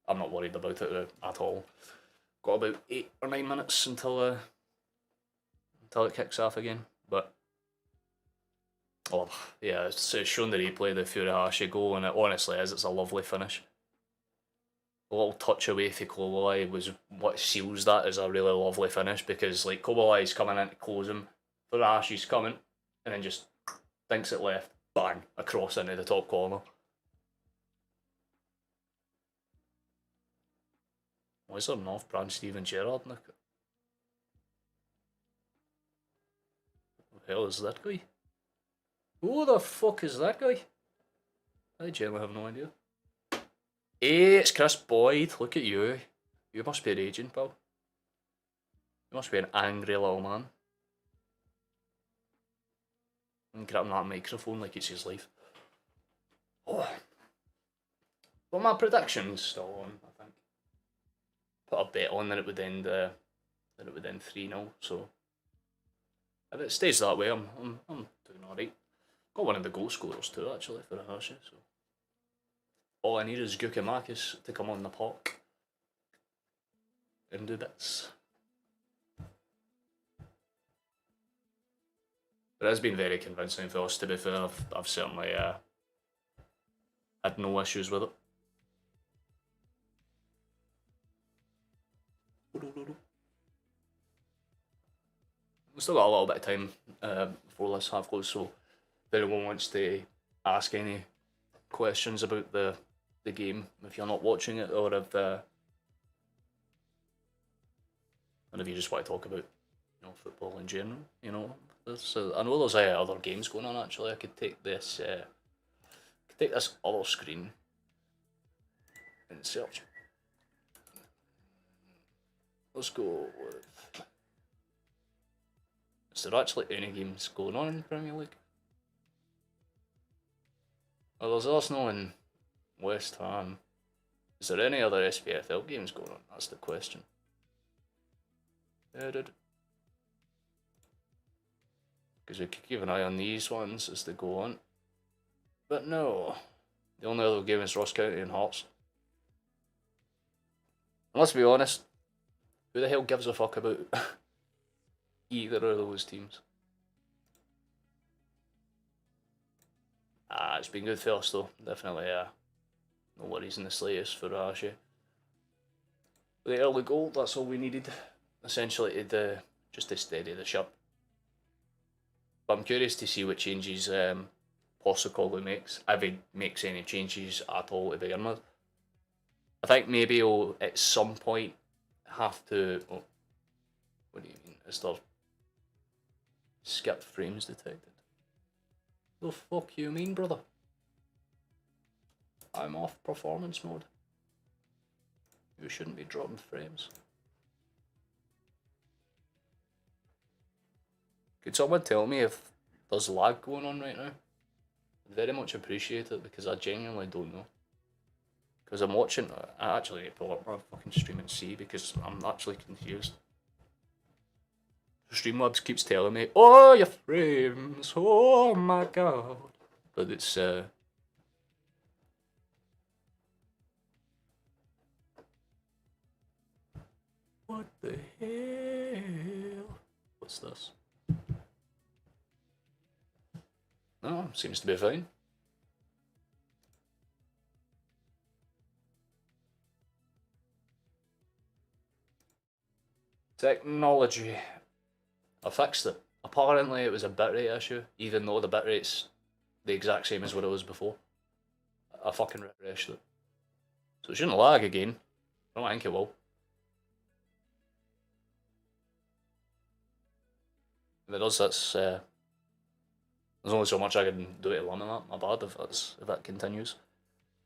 Speaker 1: I'm not worried about it at all. Got about 8 or 9 minutes until it kicks off again, but oh yeah, it's shown the replay, the Furuhashi goal, and it honestly is, it's a lovely finish. A little touch away for Kobelai was what seals that as a really lovely finish, because like Kobelai's coming in to close him, Furuhashi's coming, and then just thinks it left, bang, across into the top corner. Why is there an off-brand Steven Gerrard, Nick? What the hell is that guy? Who the fuck is that guy? I genuinely have no idea. Hey, it's Chris Boyd. Look at you. You must be raging, pal. You must be an angry little man. And grabbing that microphone like it's his life. Oh. Well, my prediction's still on, I think. Put a bet on that it would end 3-0, so if it stays that way, I'm doing alright. Got one of the goal scorers too, actually, for Hashi, so all I need is Gukimakis to come on the park and do bits. But it has been very convincing for us, to be fair. I've certainly had no issues with it. We've still got a little bit of time before this half goes, so if anyone wants to ask any questions about the game, if you're not watching it, or if you just want to talk about football in general, I know there's other games going on. Actually, I could take this other screen and search. Let's go with. Is there actually any games going on in the Premier League? Well, there's Arsenal and West Ham. Is there any other SPFL games going on? That's the question. Because we could keep an eye on these ones as they go on. But no. The only other game is Ross County and Hearts. And let's be honest, who the hell gives a fuck about either of those teams? It's been good for us though, definitely. No worries in the slightest for Hashi. The early goal, that's all we needed, essentially, just to steady the ship. But I'm curious to see what changes Postecoglou makes, if he makes any changes at all to begin with. I think maybe he'll at some point have to. Oh, what do you mean? Is there skipped frames detected? The fuck you mean, brother? I'm off performance mode. You shouldn't be dropping frames. Could someone tell me if there's lag going on right now? I'd very much appreciate it, because I genuinely don't know. Because I'm watching, I actually need to pull up my fucking stream and see, because I'm actually confused. Streamlabs keeps telling me, oh, your frames, oh my god. But it's, what the hell? What's this? No, seems to be fine. Technology. I fixed it. Apparently it was a bitrate issue, even though the bitrate's the exact same as what it was before. I fucking refreshed it. So it shouldn't lag again. I don't think it will. If it does, that's there's only so much I can do to limit that. My bad if that continues.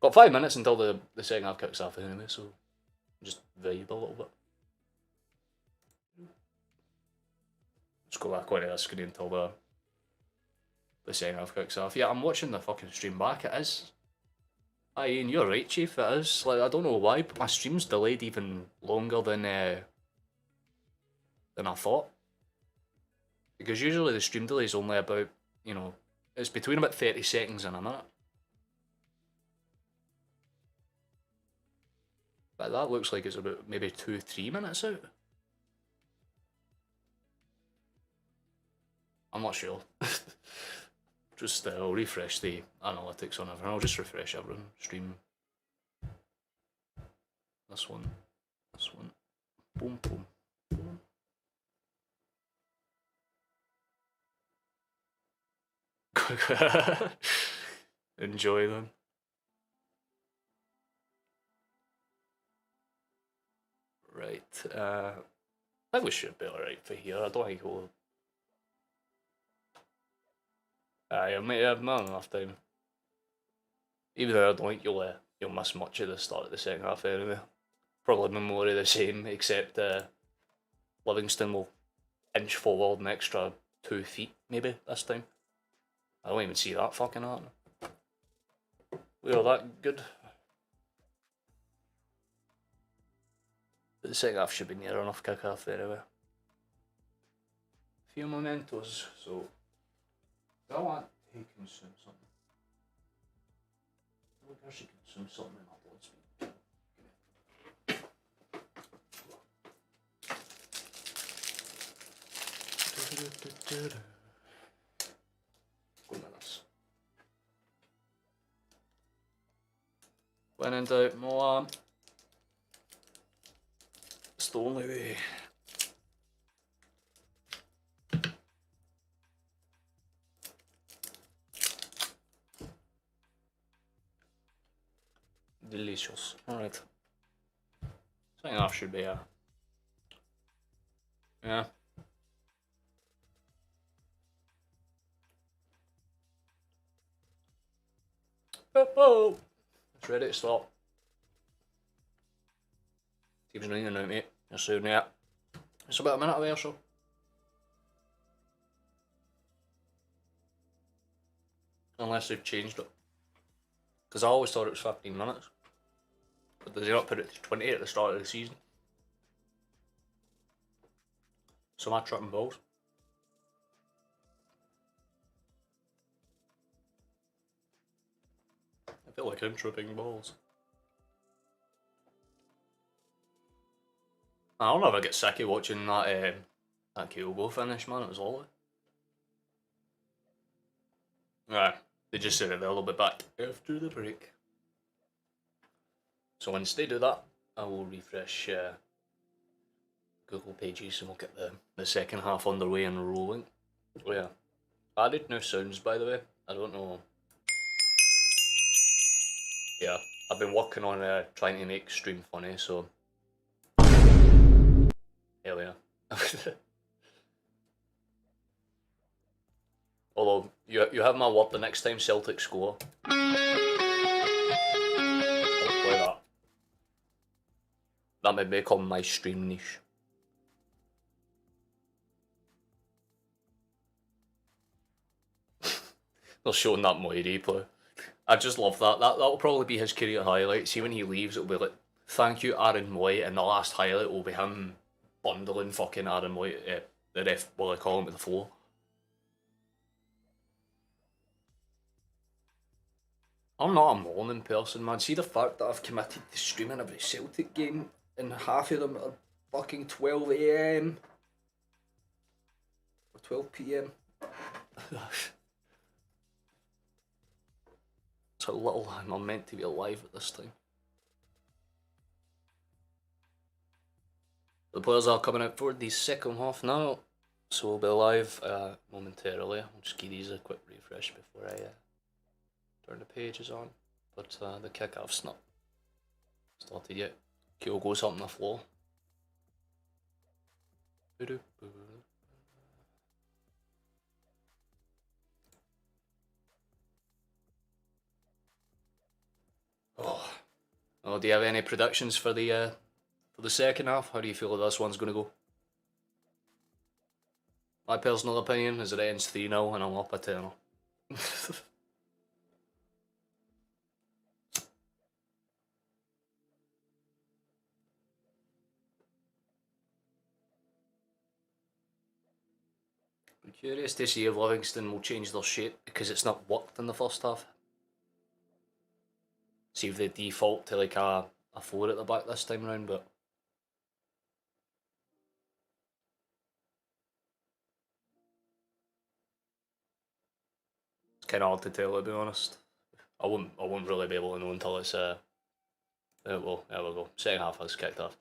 Speaker 1: Got 5 minutes until the second half kicks off anyway, so just vibe a little bit. Just go back onto the screen until the second half kicks off. Yeah, I'm watching the fucking stream back. It is. Aye, Ian, you're right, Chief. It is. Like, I don't know why, but my stream's delayed even longer than I thought. Because usually the stream delay is only about, you know, it's between about 30 seconds and a minute. But that looks like it's about maybe 2-3 minutes out. I'm not sure. Just I'll refresh the analytics on everything. I'll just refresh everything. Stream. This one. Boom, boom, boom. Enjoy them. Right. I think we should be alright for here. I don't think we'll. I might have not enough time. Even though I don't think you'll miss much of the start of the second half anyway. Probably more of the same, except Livingston will inch forward an extra 2 feet maybe this time. I don't even see that fucking happening. We are that good. But the second half should be near enough kick off anyway. Few mementos, so do I want to consume something? I think I should consume something in my blood speed. Go minutes. When in doubt, more. It's the only way. Delicious. Alright. Second half should be yeah. Oh, it's ready to start. Team's ringing out, mate. You're soon, yeah. It's about a minute away or so. Unless they've changed it. Because I always thought it was 15 minutes. But did they not put it to 20 at the start of the season? So am I tripping balls? I feel like I'm tripping balls. I don't know if I get sick of watching that Kyogo finish, man. It was all. Right, they just said it there a little bit back after the break. So once they do that, I will refresh Google Pages and we'll get the second half underway and rolling. Oh yeah, added new sounds by the way. I don't know. Yeah, I've been working on trying to make stream funny, so hell yeah. Although you have my word, the next time Celtic score, I'll play that. That may become my stream niche. They're showing that Moy replay. I just love that. That'll probably be his career highlight. See, when he leaves, it'll be like, thank you, Aaron Moy, and the last highlight will be him bundling fucking Aaron Moy, the ref, what I call him, to the floor. I'm not a morning person, man. See the fact that I've committed to streaming every Celtic game, and half of them are fucking 12 AM or 12 PM. That's how little I'm meant to be alive at this time. The players are coming out for the second half now, so we'll be live momentarily. I'll just give these a quick refresh before I turn the pages on. but the kick-off's not started yet. Keel goes up on the floor. Oh, do you have any predictions for the second half? How do you feel like this one's going to go? My personal opinion is that it ends 3-0 and I'm up a 10. I'm curious to see if Livingston will change their shape because it's not worked in the first half. See if they default to like a 4 at the back this time round, but it's kind of hard to tell, to be honest. I won't really be able to know until it's well, there we go. Second half has kicked off.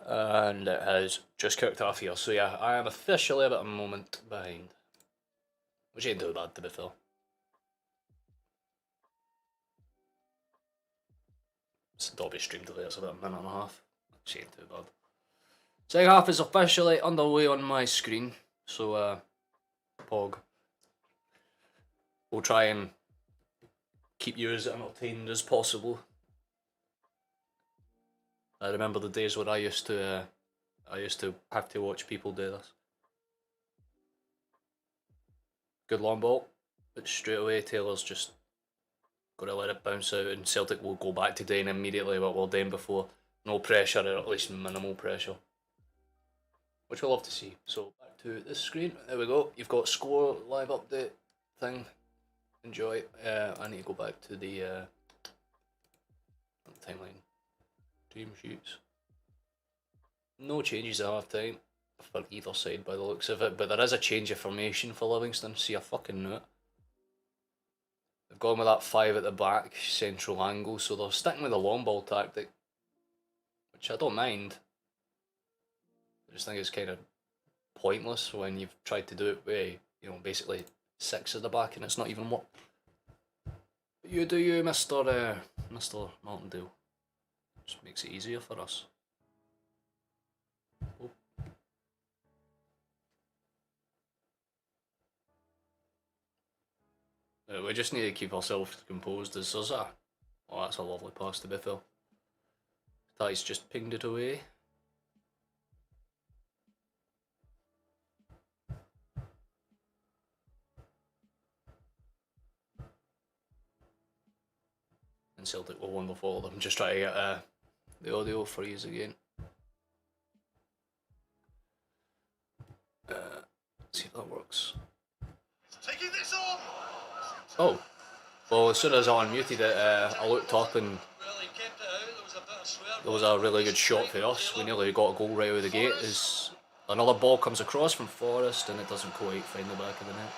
Speaker 1: And it has just kicked off here. So yeah, I am officially about a moment behind. Which ain't too bad, to be fair. It's Dobby stream delay, it's about a minute and a half. Which ain't too bad. Second half is officially underway on my screen. So Pog. We'll try and keep you as entertained as possible. I remember the days when I used to have to watch people do this. Good long ball, but straight away Taylor's just got to let it bounce out, and Celtic will go back to doing immediately what we're doing before. No pressure, or at least minimal pressure, which we'll love to see. So back to the screen. There we go. You've got score live update thing. Enjoy. I need to go back to the timeline. Team sheets. No changes at half time for either side by the looks of it, but there is a change of formation for Livingston. See, I fucking knew it. They've gone with that 5 at the back, central angle, so they're sticking with the long ball tactic, which I don't mind. I just think it's kind of pointless when you've tried to do it with, basically 6 at the back and it's not even worked. You do you, Mr. Martindale. Just makes it easier for us. Oh. We just need to keep ourselves composed as there's a... Oh, that's a lovely pass to be fair. Ty's just pinged it away. And Celtic will wonderful. I'm just trying to get the audio for you again. See if that works.
Speaker 3: Taking this on.
Speaker 1: Oh, well, as soon as I unmuted it, I looked up and there was a really good shot for us. We nearly got a goal right out of the gate as another ball comes across from Forrest and it doesn't quite find the back of the net.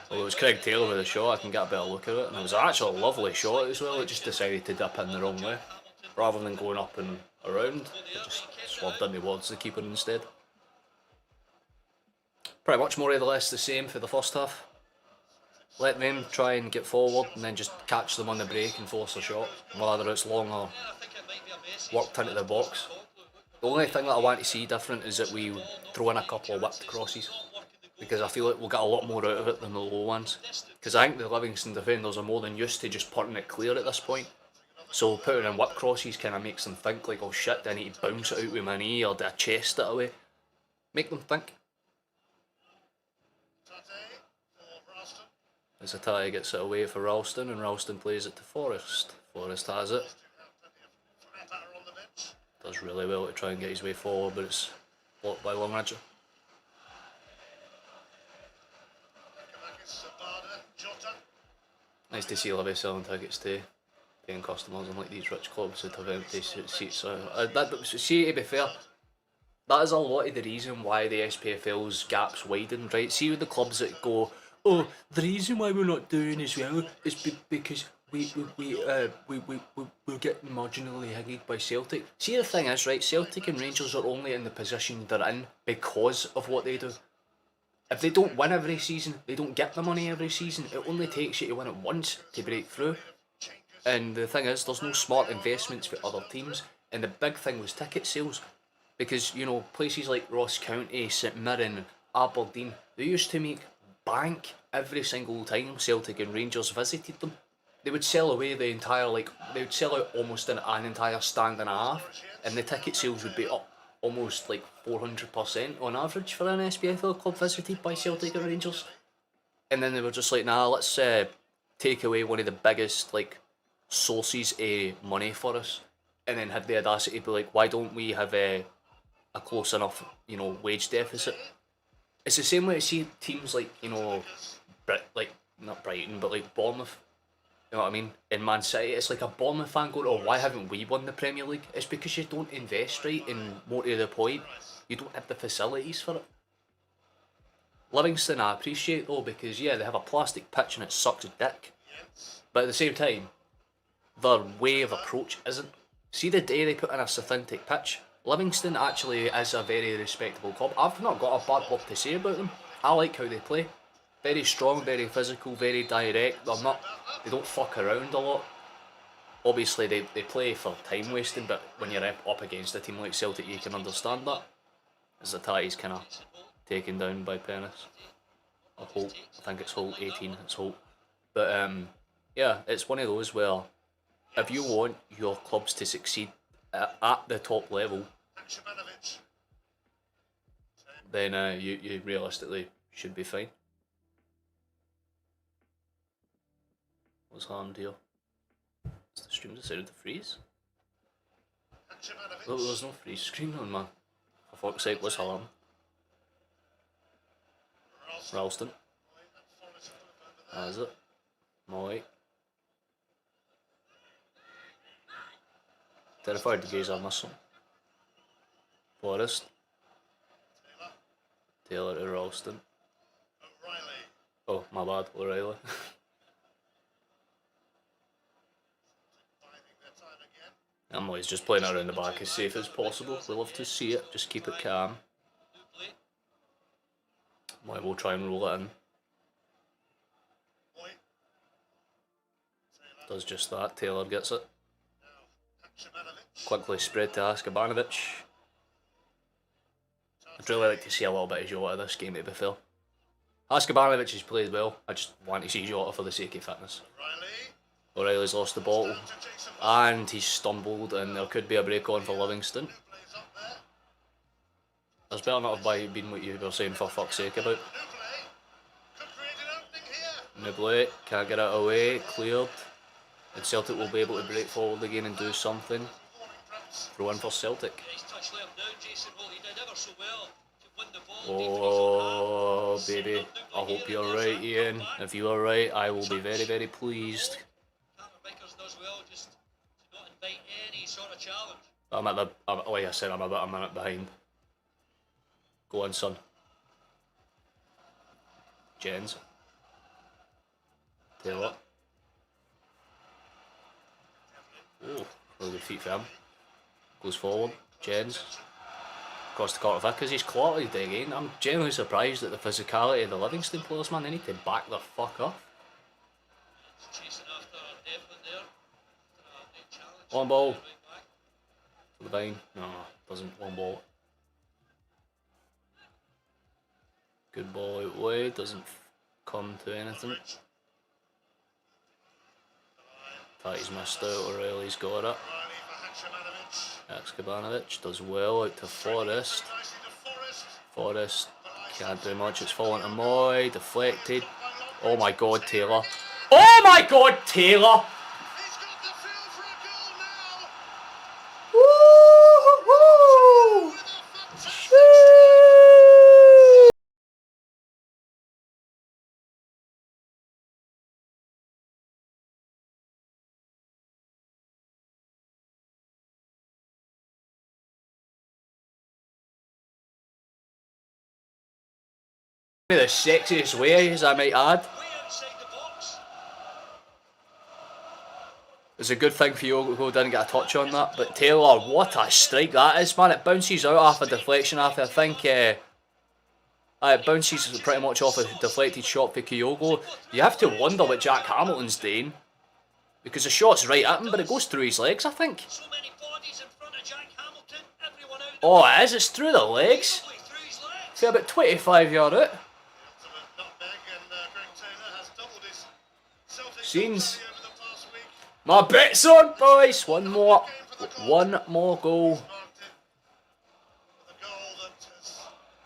Speaker 1: Well, it was Craig Taylor with the shot. I can get a better look at it, and it was actually a lovely shot as well. It just decided to dip in the wrong way rather than going up and around. It just swerved in towards the keeper instead. Pretty much more or less the same for the first half. Let them try and get forward and then just catch them on the break and force a shot, whether it's long or worked into the box. The only thing that I want to see different is that we throw in a couple of whipped crosses, because I feel like we'll get a lot more out of it than the low ones. Because I think the Livingston defenders are more than used to just putting it clear at this point. So putting in whip crosses kind of makes them think like, oh shit, I need to bounce it out with my knee or do I chest it away? Make them think. As Atai gets it away for Ralston and Ralston plays it to Forrest. Forrest has it. Does really well to try and get his way forward, but it's blocked by Longridge. Nice to see Livi selling tickets to paying customers unlike these rich clubs that have empty seats. See, to be fair, that is a lot of the reason why the SPFL's gaps widened, right? See with the clubs that go, oh, the reason why we're not doing as well is because we're getting marginally higgied by Celtic. See, the thing is, right, Celtic and Rangers are only in the position they're in because of what they do. if they don't win every season, they don't get the money every season. It only takes you to win it once to break through. And the thing is, there's no smart investments for other teams. And the big thing was ticket sales. Because, you know, places like Ross County, St Mirren, Aberdeen, they used to make bank every single time Celtic and Rangers visited them. They would sell away the entire, they would sell out almost an entire stand and a half. And the ticket sales would be up almost like 400% on average for an SPFL club visited by Celtic and Rangers. And then they were just like, nah, let's take away one of the biggest, sources of money for us. And then had the audacity to be like, why don't we have a close enough, wage deficit? It's the same way to see teams like, not Brighton, but like Bournemouth. You know what I mean? In Man City, it's like a Bournemouth fan going, oh, why haven't we won the Premier League? It's because you don't invest right, and more to the point, you don't have the facilities for it. Livingston I appreciate though, because yeah, they have a plastic pitch and it sucks dick. But at the same time, their way of approach isn't. See the day they put in a synthetic pitch, Livingston actually is a very respectable club. I've not got a bad word to say about them. I like how they play. Very strong, very physical, very direct. They don't fuck around a lot. Obviously they play for time wasting, but when you're up against a team like Celtic you can understand that. As the Tatty's kind of taken down by Pennis. I think it's Holt 18, it's Holt. But yeah, it's one of those where if you want your clubs to succeed at the top level, then you realistically should be fine. What's harmed here? Has the stream decided to freeze? Look, there's no freeze screen on, man. For fuck's sake, what's harmed? Ralston. Has it? Moy. Terrified the gaze I missed some. Forrest. Taylor to Ralston. Oh, my bad, O'Reilly. I'm always just playing around the back as safe as possible. We love to see it, just keep it calm. We'll try and roll it in. Does just that, Taylor gets it. Quickly spread to Askabanovic. I'd really like to see a little bit of Jota this game, to be fair. Askabanovic has played well, I just want to see Jota for the sake of fitness. O'Reilly's lost the ball, and he's stumbled, and there could be a break on for Livingston. There's better not have been what you were saying for fuck's sake about. Nublet can't get it away, cleared. And Celtic will be able to break forward again and do something. Throw in for Celtic. Oh, baby. I hope you're right, Ian. If you are right, I will be very, very pleased. Like I said, I'm about a minute behind. Go on, son. Jens. Taylor. Oh, really good feet for him. Goes forward. Jens. Across the corner because he's clotted again. I'm genuinely surprised at the physicality of the Livingston players, man. They need to back the fuck up. Long ball. For the Vine. No, doesn't. Long ball. Good ball out wide. Doesn't come to anything. Tatty's missed out. O'Reilly's got it. Askabanovic does well out to Forrest. Forrest can't do much. It's fallen to Moy. Deflected. Oh my god, Taylor. Oh my god, Taylor! Woo-hoo-hoo! The sexiest way, as I might add. It's a good thing for you who didn't get a touch on that, but Taylor, what a strike that is, man. It bounces out off a deflection after, I think, It bounces pretty much off a deflected shot for Kyogo. You have to wonder what Jack Hamilton's doing. Because the shot's right at him, but it goes through his legs, I think.
Speaker 2: So many bodies in front of Jack Hamilton, everyone out.
Speaker 1: Oh, it is. It's through the legs.
Speaker 2: Through his legs.
Speaker 1: It's about 25 yard out. Scenes. My bet's on, boys. One more goal.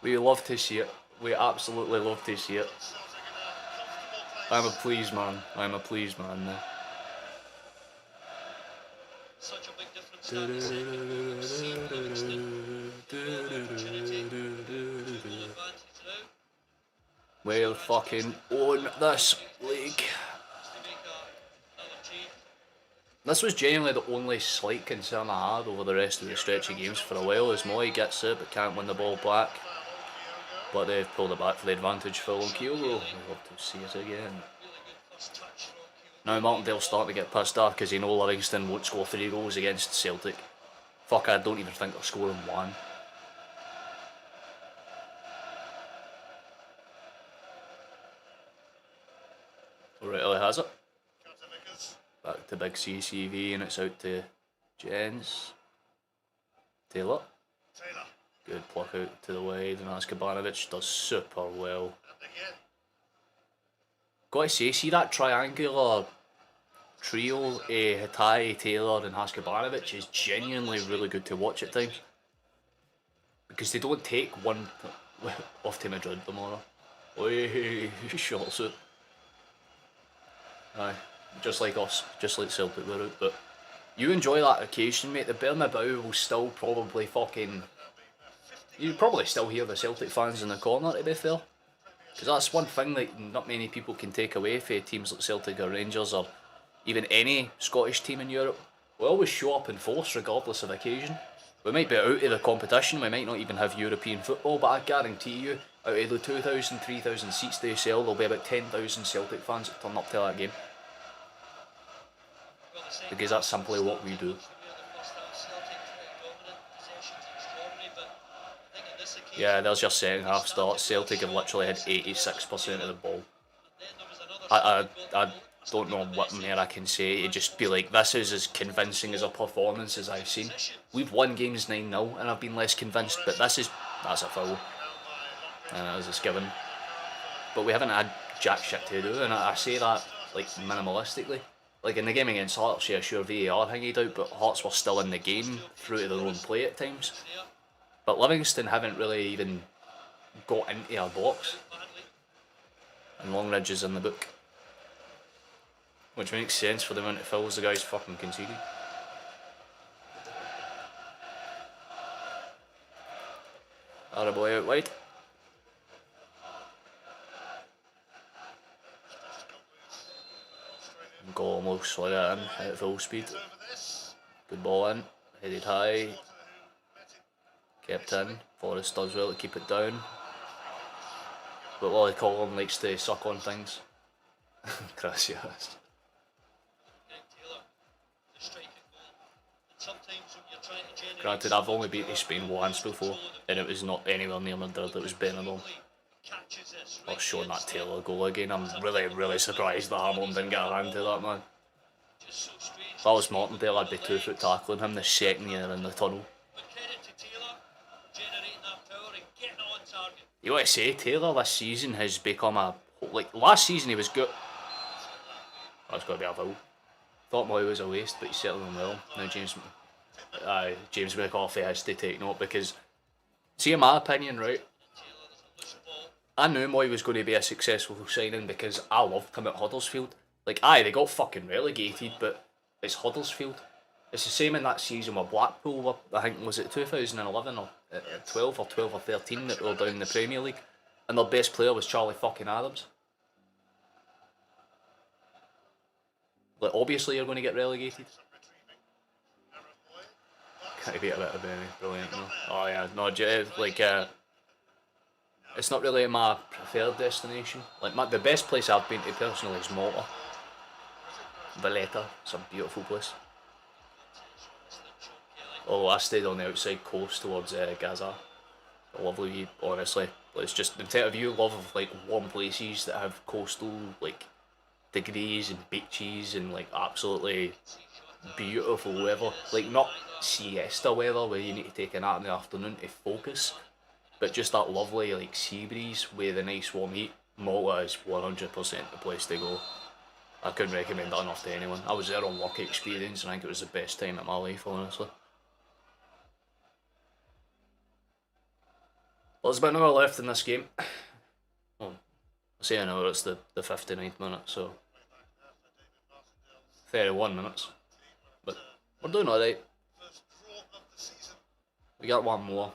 Speaker 1: We love to see it. We absolutely love to see it. I'm a pleased man. I'm a pleased man now.
Speaker 2: Such a big difference that is
Speaker 1: We'll fucking own this league. This was genuinely the only slight concern I had over the rest of the stretch of games for a while, as Moy gets it but can't win the ball back. But they've pulled it back for the advantage for Kyogo. We'd love to see it again. Now Martindale's starting to get pissed off because he knows Livingston won't score 3 goals against Celtic. Fuck, I don't even think they're scoring 1. O'Reilly has it. Back to big CCV and it's out to Jens. Taylor. Good pluck out to the wide and Askabanovic does super well. Gotta say, see that triangular trio, Hitai, Taylor and Haskabanovic is genuinely really good to watch at times. Because they don't take one off to Madrid tomorrow. Oi, shorts it. Aye, just like us, just like Celtic were out, but you enjoy that occasion, mate. The Bernabeu will still probably fucking... You probably still hear the Celtic fans in the corner, to be fair. Because that's one thing that not many people can take away from teams like Celtic or Rangers or even any Scottish team in Europe. We always show up in force regardless of occasion. We might be out of the competition, we might not even have European football, but I guarantee you, out of the 2,000, 3,000 seats they sell, there'll be about 10,000 Celtic fans that turn up to that game. Because that's simply what we do. Yeah, there's your second half start. Celtic have literally had 86% of the ball. I don't know what more I can say to just be like, this is as convincing as a performance as I've seen. We've won games 9-0 and I've been less convinced, but that's a foul. And it is a given. But we haven't had jack shit to do, and I say that like minimalistically. Like in the game against Hearts, yeah, sure VAR hanged out, but Hearts were still in the game through to their own play at times. But Livingston haven't really even got into our box. And Longridge is in the book. Which makes sense for the amount of fouls the guys fucking conceded. Boy out wide. Goal almost slid it in at full speed. Good ball in, headed high. Kept in. Forrest does well to keep it down. But Wally Collin likes to suck on things. Gracias. Granted, I've only beaten Spain once before, and it was not anywhere near Madrid, it was Benidorm. I've shown that Taylor goal again. I'm really surprised that Hamilton didn't get a hand to that, man. If I was Martindale, I'd be 2 foot tackling him the second year in the tunnel. You want to say, Taylor this season has become a... Like, last season he was good. That's got to be a foul. Thought Moy was a waste, but he's settling well. Now James McCarthy has to take note because... See, in my opinion, right, I knew Moy was going to be a successful signing because I loved him at Huddersfield. Like, aye, they got fucking relegated, but it's Huddersfield. It's the same in that season with Blackpool, I think, was it 2011 or 12 or 13 that they were down in the Premier League, and their best player was Charlie fucking Adams. Like, obviously you're going to get relegated. Can't beat a bit of Benny, brilliant, no? Oh yeah, no, like, it's not really my preferred destination. Like, the best place I've been to personally is Malta. Valletta, it's a beautiful place. Oh, I stayed on the outside coast towards Gaza. A lovely, honestly, It's just, if you love like warm places that have coastal like degrees and beaches and like absolutely beautiful weather, like not siesta weather where you need to take a nap in the afternoon to focus, but just that lovely like sea breeze with a nice warm heat, Malta is 100% the place to go. I couldn't recommend that enough to anyone. I was there on work experience and I think it was the best time of my life, honestly. Well, there's about an hour left in this game. Well, I say an hour, it's the 59th minute, so 31 minutes. But we're doing alright. We got one more,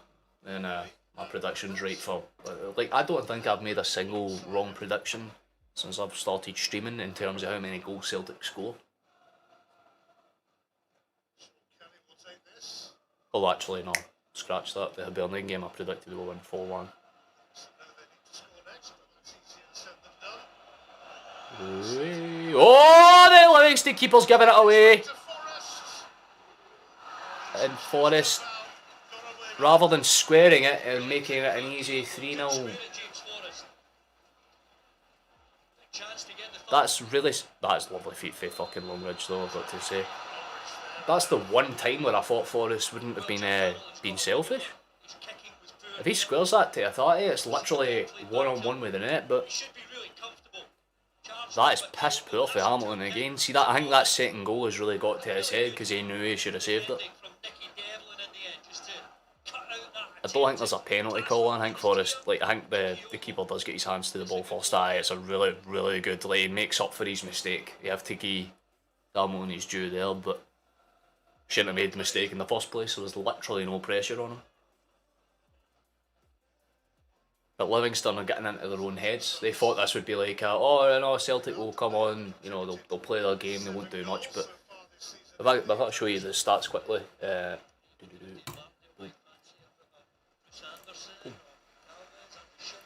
Speaker 1: and my prediction's right for... Like, I don't think I've made a single wrong prediction since I've started streaming in terms of how many goals Celtic score. Oh, actually, no. Scratch that. The Hibernian game I predicted we'll win 4-1. Oh, the Livingston keeper's giving it away. And Forrest, rather than squaring it and making it an easy 3-0. That's lovely feet for fucking Longridge though, I've got to say. That's the one time where I thought Forrest wouldn't have been selfish. If he squares that to a 30, it's literally one-on-one with the net, but that is piss poor for Hamilton again. See, that I think that second goal has really got to his head because he knew he should have saved it. I don't think there's a penalty call on. I think Forrest, I think the keeper does get his hands to the ball first. It's a really, really good, he makes up for his mistake. You have to give Hamilton his due there, but shouldn't have made the mistake in the first place. There was literally no pressure on him. But Livingston are getting into their own heads. They thought this would be like, Celtic will come on, they'll play their game, they won't do much. But if I show you the stats quickly,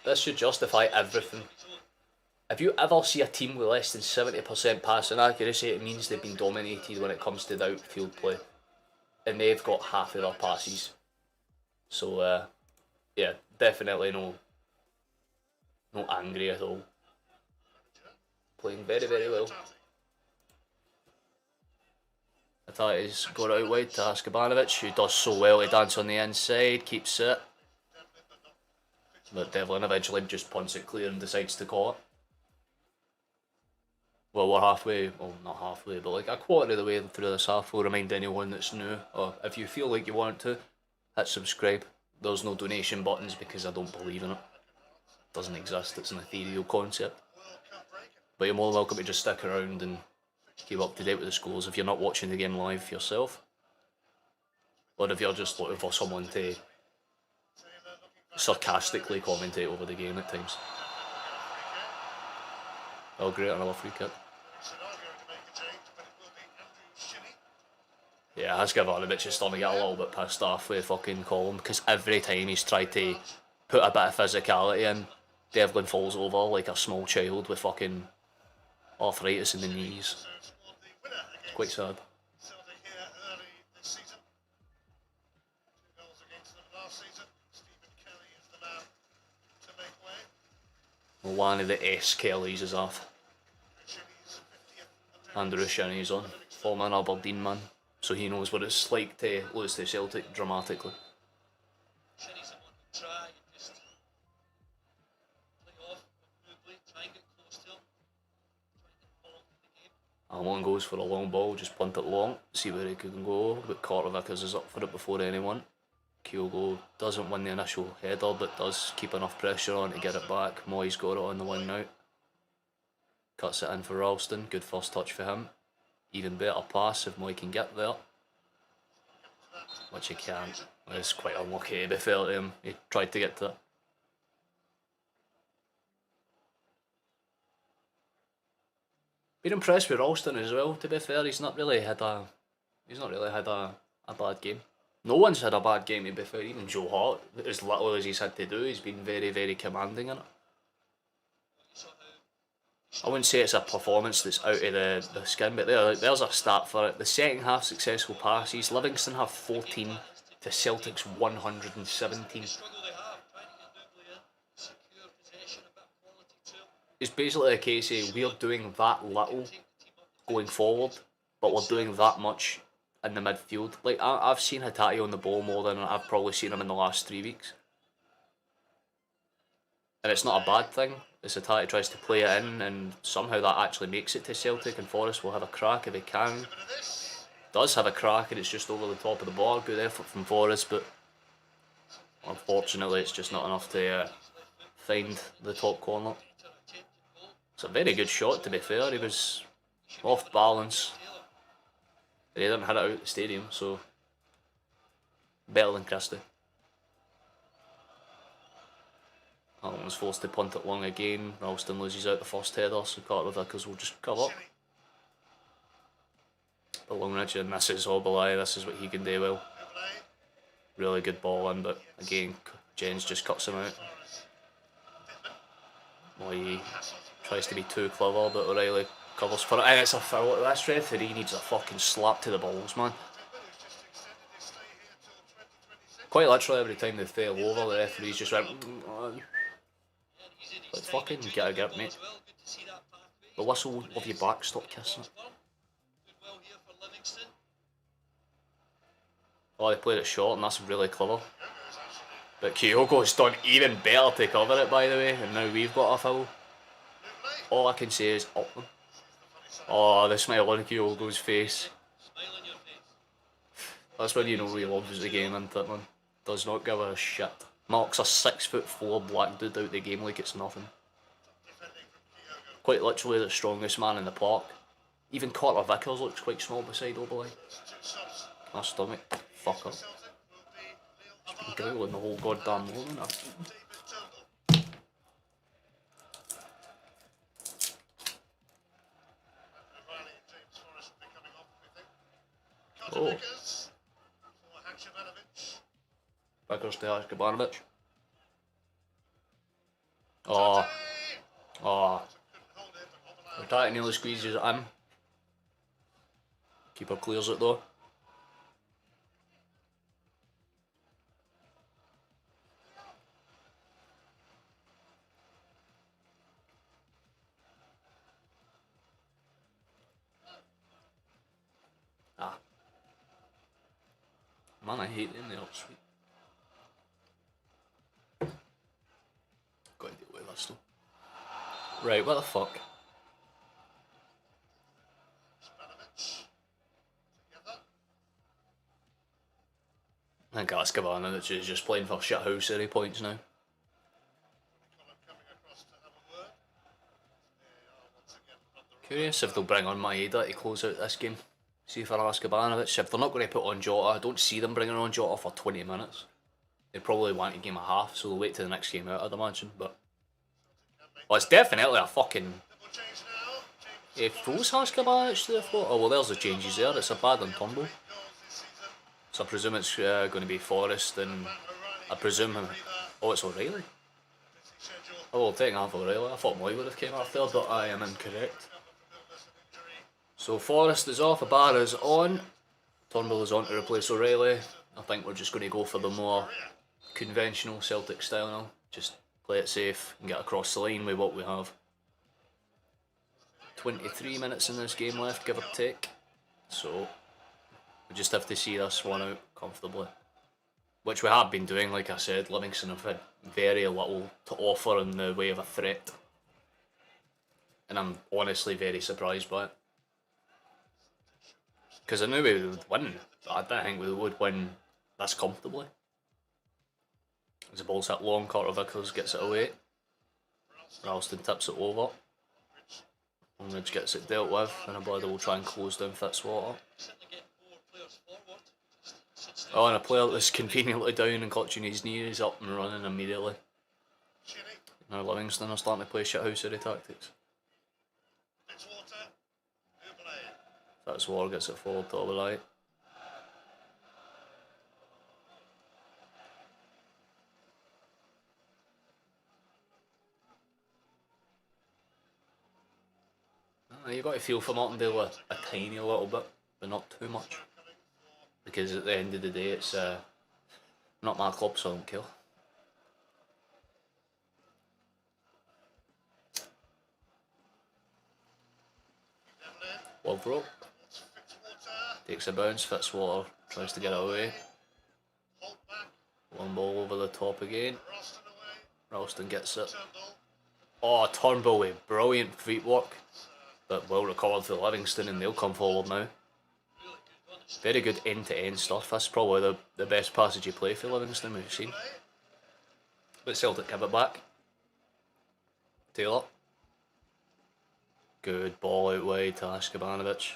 Speaker 1: this should justify everything. If you ever see a team with less than 70% passing accuracy, it means they've been dominated when it comes to the outfield play. And they've got half of their passes. So, yeah, definitely no angry at all. Playing very, very well. Atati's got out wide to Askabanovic, who does so well to dance on the inside, keeps it. But Devlin eventually just punts it clear and decides to call it. Well, we're halfway, well not halfway, but like a quarter of the way through this half. We'll remind anyone that's new, or if you feel like you want to, hit subscribe. There's no donation buttons because I don't believe in it. It doesn't exist, it's an ethereal concept. But you're more than welcome to just stick around and keep up to date with the scores if you're not watching the game live yourself. Or if you're just looking for someone to sarcastically commentate over the game at times. Oh great, another free kick. Yeah, Haskavanovic is starting to get a little bit pissed off with fucking Colin because every time he's tried to put a bit of physicality in, Devlin falls over like a small child with fucking arthritis in the knees. It's quite sad. One of the S Kellys is off. Andrew Shinney's on. Former Aberdeen man. So he knows what it's like to lose to Celtic dramatically. Almond goes for a long ball, just punt it long, see where he can go. But Kortovikas is up for it before anyone. Kyogo doesn't win the initial header, but does keep enough pressure on to get it back. Moy's got it on the wing now. Cuts it in for Ralston, good first touch for him. Even better pass if Moy can get there. Which he can't. It's quite unlucky to be fair to him. He tried to get to it. Been impressed with Ralston as well, to be fair. He's not really had a bad game. No one's had a bad game, to be fair. Even Joe Hart, as little as he's had to do, he's been very, very commanding in it. I wouldn't say it's a performance that's out of the skin, but there's a stat for it. The second half successful passes, Livingston have 14 to Celtic's 117. it's basically a case of we're doing that little going forward, but we're doing that much in the midfield. Like, I've seen Hatate on the ball more than I've probably seen him in the last 3 weeks. And it's not a bad thing. As Hatate tries to play it in, and somehow that actually makes it to Celtic, and Forrest will have a crack if he can. Does have a crack, and it's just over the top of the bar. Good effort from Forrest, but unfortunately it's just not enough to find the top corner. It's a very good shot, to be fair. He was off balance. He didn't hit it out the stadium, so better than Christie. Allen was forced to punt it long again. Ralston loses out the first header, so Carter Vickers will just cover. But Longridge, and this is Oberlai, this is what he can do well. Really good ball in, but again, Jens just cuts him out. He tries to be too clever, but O'Reilly covers for it, and it's a foul. This referee needs a fucking slap to the balls, man. Quite literally every time they fell over, the referees just went, like, fucking get a grip, mate. The whistle of your back, stop kissing it. Oh, they played it short, and that's really clever. But Kyogo's done even better to cover it, by the way, and now we've got a foul. All I can say is up them. Oh, the smile on Kyogo's face. That's when you know he loves the game, isn't it, man? Does not give a shit. Marks a 6'4" black dude out the game like it's nothing. Quite literally the strongest man in the park. Even Carter Vickers looks quite small beside Oberlai. My stomach. Fuck up. Just been growling the whole goddamn morning. Oh. Vickers to Haksabanovic. Oh. Oh. Hatate nearly squeezes it in. Keeper clears it though. Ah. Man, I hate them, they're sweet. Got to deal with this though. Right, what the fuck? I think Haksabanovic is just playing for shithouse at any points now. Curious if they'll bring on Maeda to close out this game. See for Haksabanovic. If they're not going to put on Jota, I don't see them bringing on Jota for 20 minutes. They probably want a game and a half, so they'll wait till the next game out, I'd imagine. But well, it's definitely a fucking. He froze Haksabanovic to the floor. Oh well, there's the changes there. It's a bad on Turnbull. So I presume it's going to be Forrest, and I presume. Oh, it's O'Reilly. Oh, well, taking off O'Reilly. I thought Moy would have came after, but I am incorrect. So Forrest is off, Ibarra is on. Turnbull is on to replace O'Reilly. I think we're just going to go for the more conventional Celtic style now. Just play it safe and get across the line with what we have. 23 minutes in this game left, give or take. So we just have to see this one out comfortably. Which we have been doing, like I said. Livingston have had very little to offer in the way of a threat. And I'm honestly very surprised by it. Because I knew we would win, but I didn't think we would win this comfortably. As the ball's hit long, Carter Vickers gets it away. Ralston tips it over. Longridge gets it dealt with, and Abada will try and close down Fitzwater. Oh, and a player that's conveniently down and clutching his knee is up and running immediately. Now Livingston are starting to play shithousery tactics. Fitzwater gets it forward to Oberlai. You've got to feel for Martindale a tiny little bit, but not too much. Because at the end of the day, it's not my club, so I don't care. Love rope. Takes a bounce, Fitzwater tries to get it away. One ball over the top again. Ralston gets it. Oh, Turnbull with brilliant feet work. But well recovered for Livingston, and they'll come forward now. Very good end-to-end stuff. That's probably the best passage of play for Livingston we've seen. But Celtic give it back. Taylor. Good ball out wide to Askabanovic.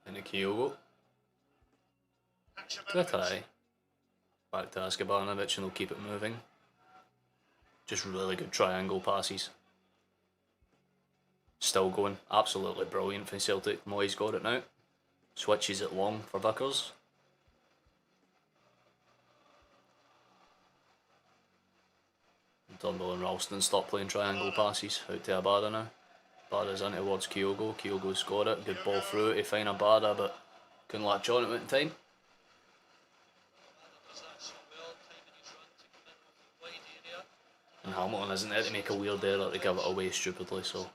Speaker 1: Into Kyogo. To a tie. Back to Askabanovic, and they'll keep it moving. Just really good triangle passes. Still going. Absolutely brilliant from Celtic. Moyes got it now. Switches it long for Vickers. Turnbull and Ralston stop playing triangle passes. Out to Abada now. Abada's in towards Kyogo. Kyogo's got it. Good ball through to find Abada, but couldn't latch on it in time. And Hamilton isn't there to make a weird error to give it away stupidly, so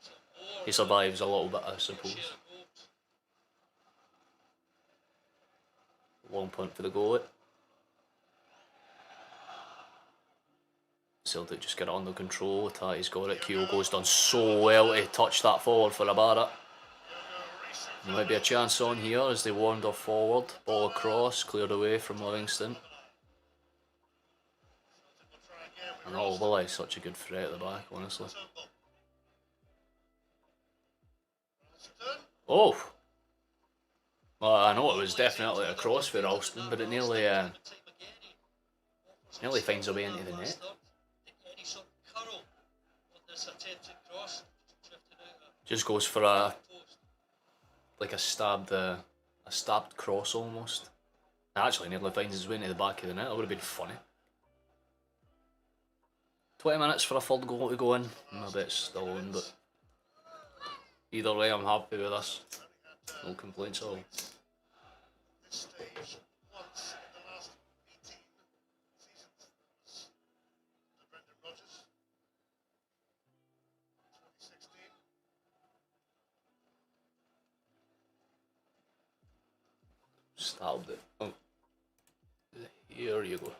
Speaker 1: he survives a little bit, I suppose. Long punt for the goalie. Celtic just get it under control. Tati's got it. Kyogo's done so well to touch that forward for Abada. There might be a chance on here as they wander forward. Ball across, cleared away from Livingston. And Almondvale is such a good threat at the back, honestly. Oh! Well, I know it was definitely a cross for Ralston, but it nearly finds a way into the net. Just goes for a stabbed cross almost. It actually nearly finds his way into the back of the net. It would have been funny. 20 minutes for a third goal to go in. I bet it's still on, but either way I'm happy with this. No complaints at all. Stabbed it. Oh. Here you go.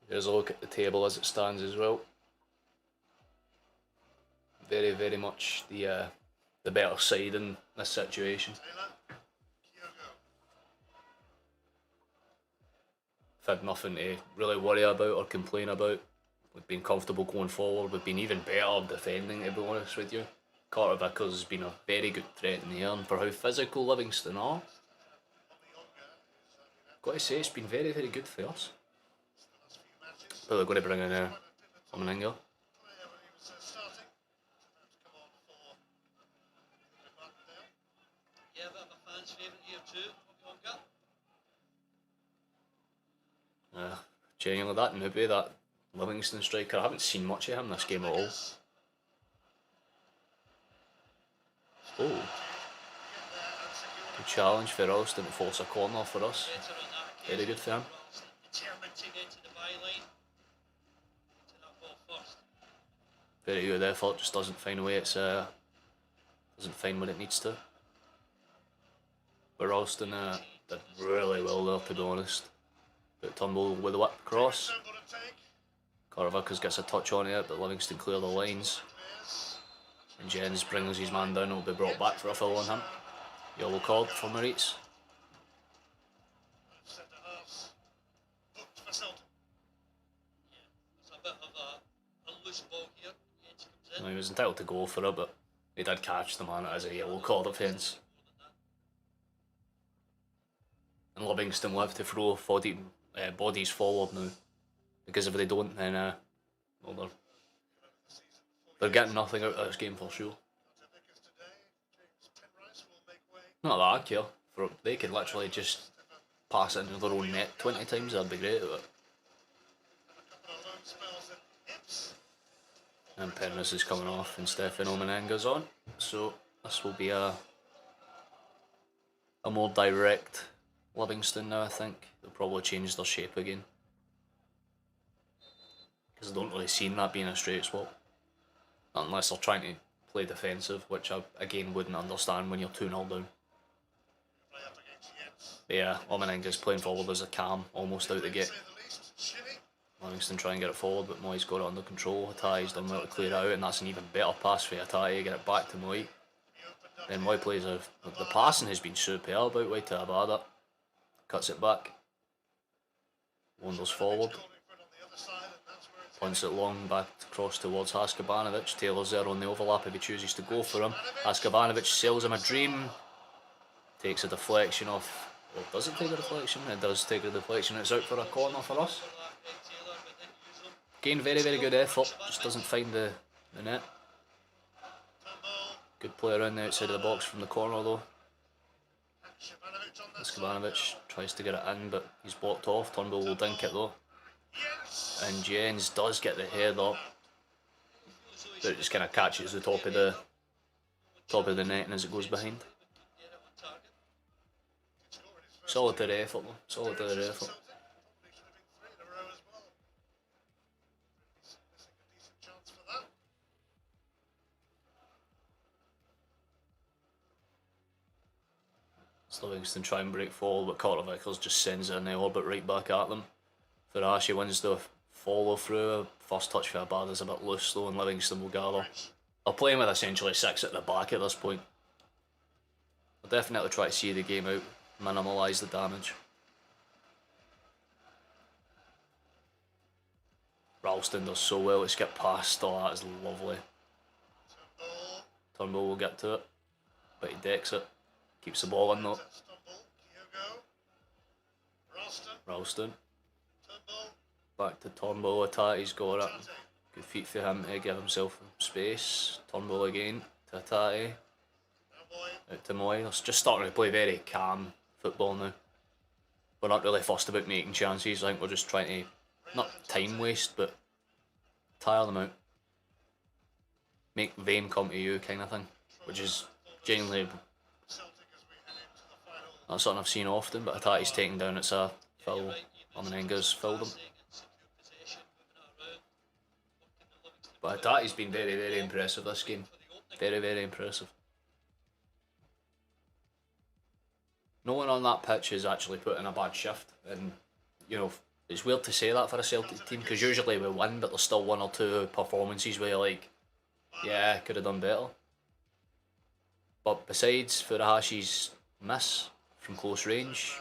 Speaker 1: Here's a look at the table as it stands as well. Very, very much the better side in this situation. I've had nothing to really worry about or complain about. We've been comfortable going forward. We've been even better defending, to be honest with you. Carter Vickers has been a very good threat in the air, and for how physical Livingston are, got to say it's been very, very good for us. But they're going to bring in Omeninga.
Speaker 2: Yeah, a bit of a fan's favourite here too.
Speaker 1: Genuinely, that Newby, that Livingston striker, I haven't seen much of him this game at all. Oh. Good challenge for Ralston to force a corner for us. Very good for him. Very good effort, just doesn't find a way, doesn't find what it needs to. But Ralston did really well there, to be honest. But Turnbull with the whip cross. Carter Vickers gets a touch on it, but Livingston clear the lines. And Jens brings his man down, will be brought back for a foul on him. Yellow card for Maurice. No, he was entitled to go for it, but he did catch the man as a yellow card offence. And Livingston will have to throw bodies forward now, because if they don't, then well, they're getting nothing out of this game for sure. Not that I care. They could literally just pass it into their own net 20 times, that'd be great at it. And Penrith is coming off and Stefan Omenenga's on, so this will be a more direct Livingston now, I think. They'll probably change their shape again. because I don't really see that being a straight swap. Unless they're trying to play defensive, which I again wouldn't understand when you're 2-0 down. But yeah, Almondvale's playing forward as a calm, almost out the gate. Livingston try and get it forward, but Moy's got it under control. Hatai's done well to clear it out, and that's an even better pass for Hatai, get it back to Moy. Then Moy plays the passing has been superb out way to Abada. Cuts it back. Wanders forward. Punts it long back across towards Haskabanovic. Taylor's there on the overlap if he chooses to go for him. Haskabanovic sells him a dream. Takes a deflection off. Well, does it take a deflection? It does take a deflection. It's out for a corner for us. Again, very, very good effort. Just doesn't find the net. Good play around the outside of the box from the corner though. Haskabanovic tries to get it in, but he's blocked off. Turnbull will dink it though. And Jens does get the head up. But it just kind of catches the top of the net and as it goes behind. Solitary effort though. Solitary effort. Livingston try and break forward, but Carter Vickers just sends it in the orbit right back at them. Farashi wins the follow through. First touch for Abada's a bit loose though, and Livingston will gather. They're playing with essentially 6 at the back at this point. They'll definitely try to see the game out, minimalise the damage. Ralston does so well to skip past. Oh, that is lovely. Turnbull will get to it, but he decks it. Keeps the ball in though. Ralston. Back to Turnbull. He's got it. Good feet for him to give himself space. Turnbull again to Hatai. Out to Moy. They're just starting to play very calm football now. We're not really fussed about making chances. I think we're just trying to, not time waste, but tire them out. Make them come to you kind of thing. Which is genuinely... That's something I've seen often, but Hatati's taken down, it's a foul. Almondvale's fouled him. But Hatati's been very, very impressive this game. Very, very impressive. No one on that pitch has actually put in a bad shift, and you know, it's weird to say that for a Celtic team, because usually we win, but there's still 1 or 2 performances where you're like, yeah, could have done better. But besides Furahashi's miss from close range,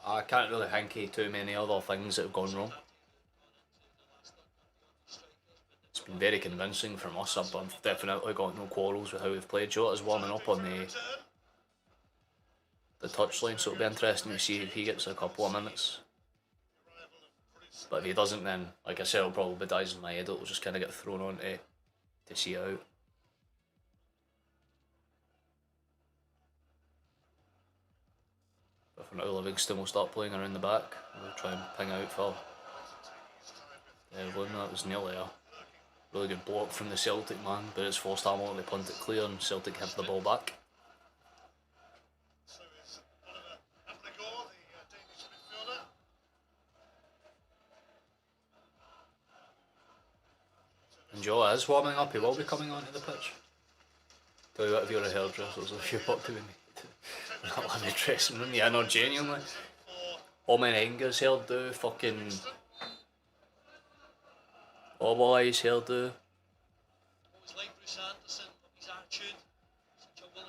Speaker 1: I can't really think of too many other things that have gone wrong. It's been very convincing from us. I've definitely got no quarrels with how we've played. Jota's warming up on the touchline, so it'll be interesting to see if he gets a couple of minutes. But if he doesn't, then like I said, it'll probably dies in my head. It'll just kind of get thrown on to see it out. But for now, Livingston will start playing around the back. We'll try and ping out for Evelyn. That was nearly a really good block from the Celtic man, but it's forced Hamilton to punt it clear and Celtic have the ball back. And Joe is warming up, he will be coming onto the pitch. Tell you what, if you're a hairdresser, if you're up to me. Not let me dressing room, yeah, no, genuinely. Almondvale's hairdo, fucking Oboi's hairdo.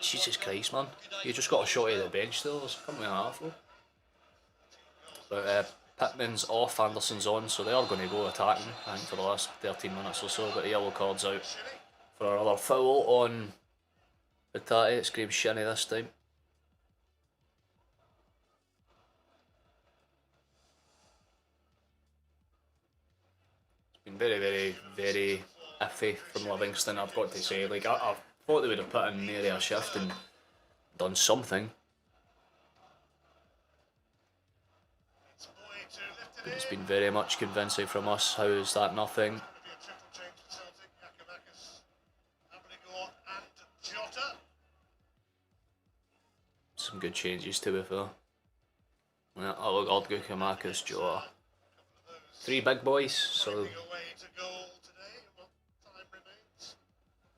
Speaker 1: Jesus Christ, man. You just got a shot of the bench though, there's a couple and a half though. But Pittman's off, Anderson's on, so they are going to go attacking, I think, for the last 13 minutes or so, but the yellow card's out for another foul on Hatai. It screams shinny this time. Been very, very, very iffy from Livingston, I've got to say. Like, I thought they would have put in nearly a shift and done something. But it's been very much convincing from us. How is that nothing? Some good changes to be fair. Yeah, Almondvale, Kamakis, Jota. 3 big boys, so
Speaker 3: Away to goal today. What time remains?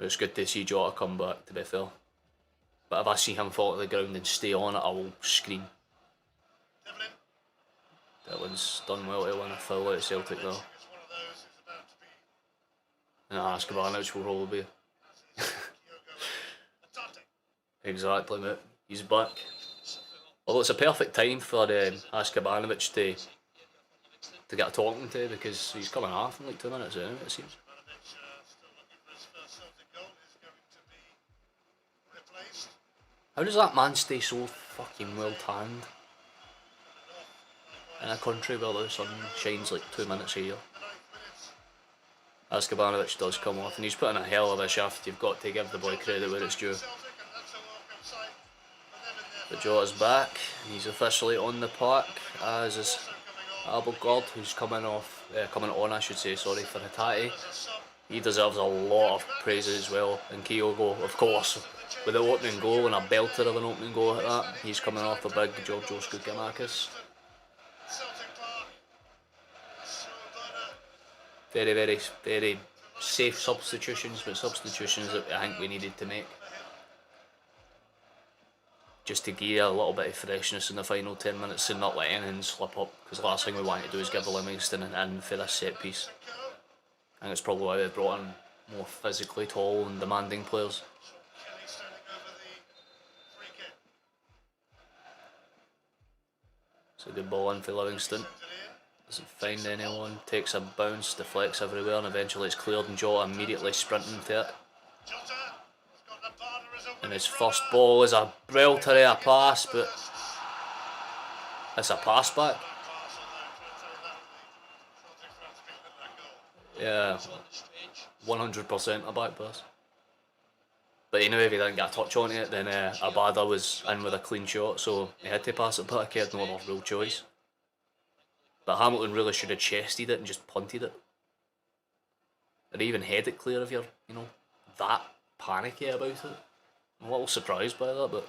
Speaker 1: it's good to see Jota come back, to be fair. But if I see him fall to the ground and stay on it, I will scream.
Speaker 3: Devlin.
Speaker 1: Dylan's done well to win a foul at Celtic though.
Speaker 3: It's one of those who's about to be
Speaker 1: And Askabanovic will probably be. Exactly, mate. He's back. Although it's a perfect time for Askabanovic to get a talking to, because he's coming off in like 2 minutes anyway, it seems.
Speaker 3: Still looking for his first Celtic goal. Is going to be replaced.
Speaker 1: How does that man stay so fucking well tanned in a country where the sun shines like 2 minutes a year? Askabanovic does come off, and he's putting a hell of a shift. You've got to give the boy credit where it's due. But Jota's back, and he's officially on the park, as is Abelgard, who's coming on, I should say, sorry, for Hatate. He deserves a lot of praise as well. And Kyogo, of course, with the opening goal and a belter of an opening goal like that, he's coming off a big Georgios Gugiamakis. Very, very, very safe substitutions, but substitutions that I think we needed to make, just to gear a little bit of freshness in the final 10 minutes and not let anything slip up, because the last thing we want to do is give Livingston an in for this set piece. I think it's probably why they brought in more physically tall and demanding players. It's a good ball in for Livingston. Doesn't find anyone, takes a bounce, deflects everywhere, and eventually it's cleared, and Jota immediately sprinting to it. And his first ball is a belter of a pass, but it's a pass back. Yeah, 100% a back pass. But he knew if he didn't get a touch on it, then Abada was in with a clean shot, so he had to pass it back. He had no other real choice. But Hamilton really should have chested it and just punted it. Or even head it clear if you're, that panicky about it. I'm a little surprised by that, but...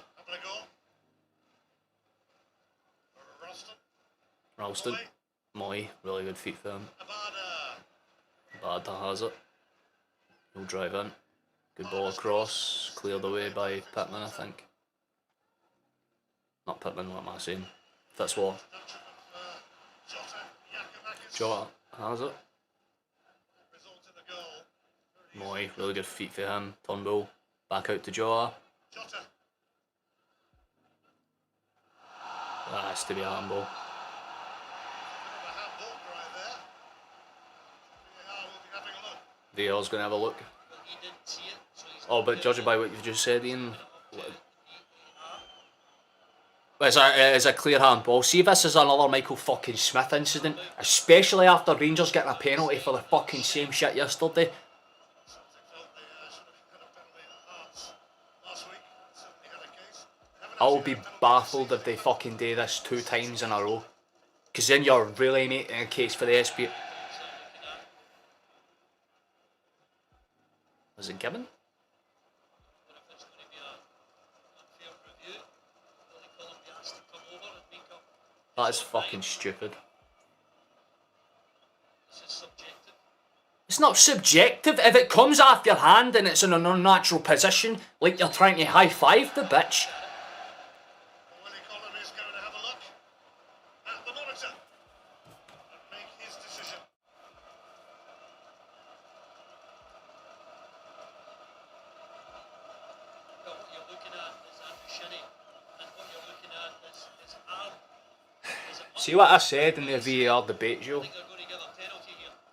Speaker 1: Ralston. Moy, really good feet for him. Abada has it. He'll drive in. Good ball across, cleared away by Pittman, I think. Not Pittman, what am I saying? Fitzwater. Jota has it. Moy, really good feet for him. Turnbull, back out to Jota. That has to be a handball. VR's going to have a look. Oh, but judging by what you've just said, Ian, it's a clear handball. See if this is another Michael fucking Smith incident, especially after Rangers getting a penalty for the fucking same shit yesterday. I'll be baffled if they fucking do this 2 times in a row, because then you're really making a case for the SPFL. Was it given? That is fucking stupid. It's not subjective. If it comes off your hand and it's in an unnatural position, like you're trying to high-five the bitch. See what I said in the VAR debate, Joe?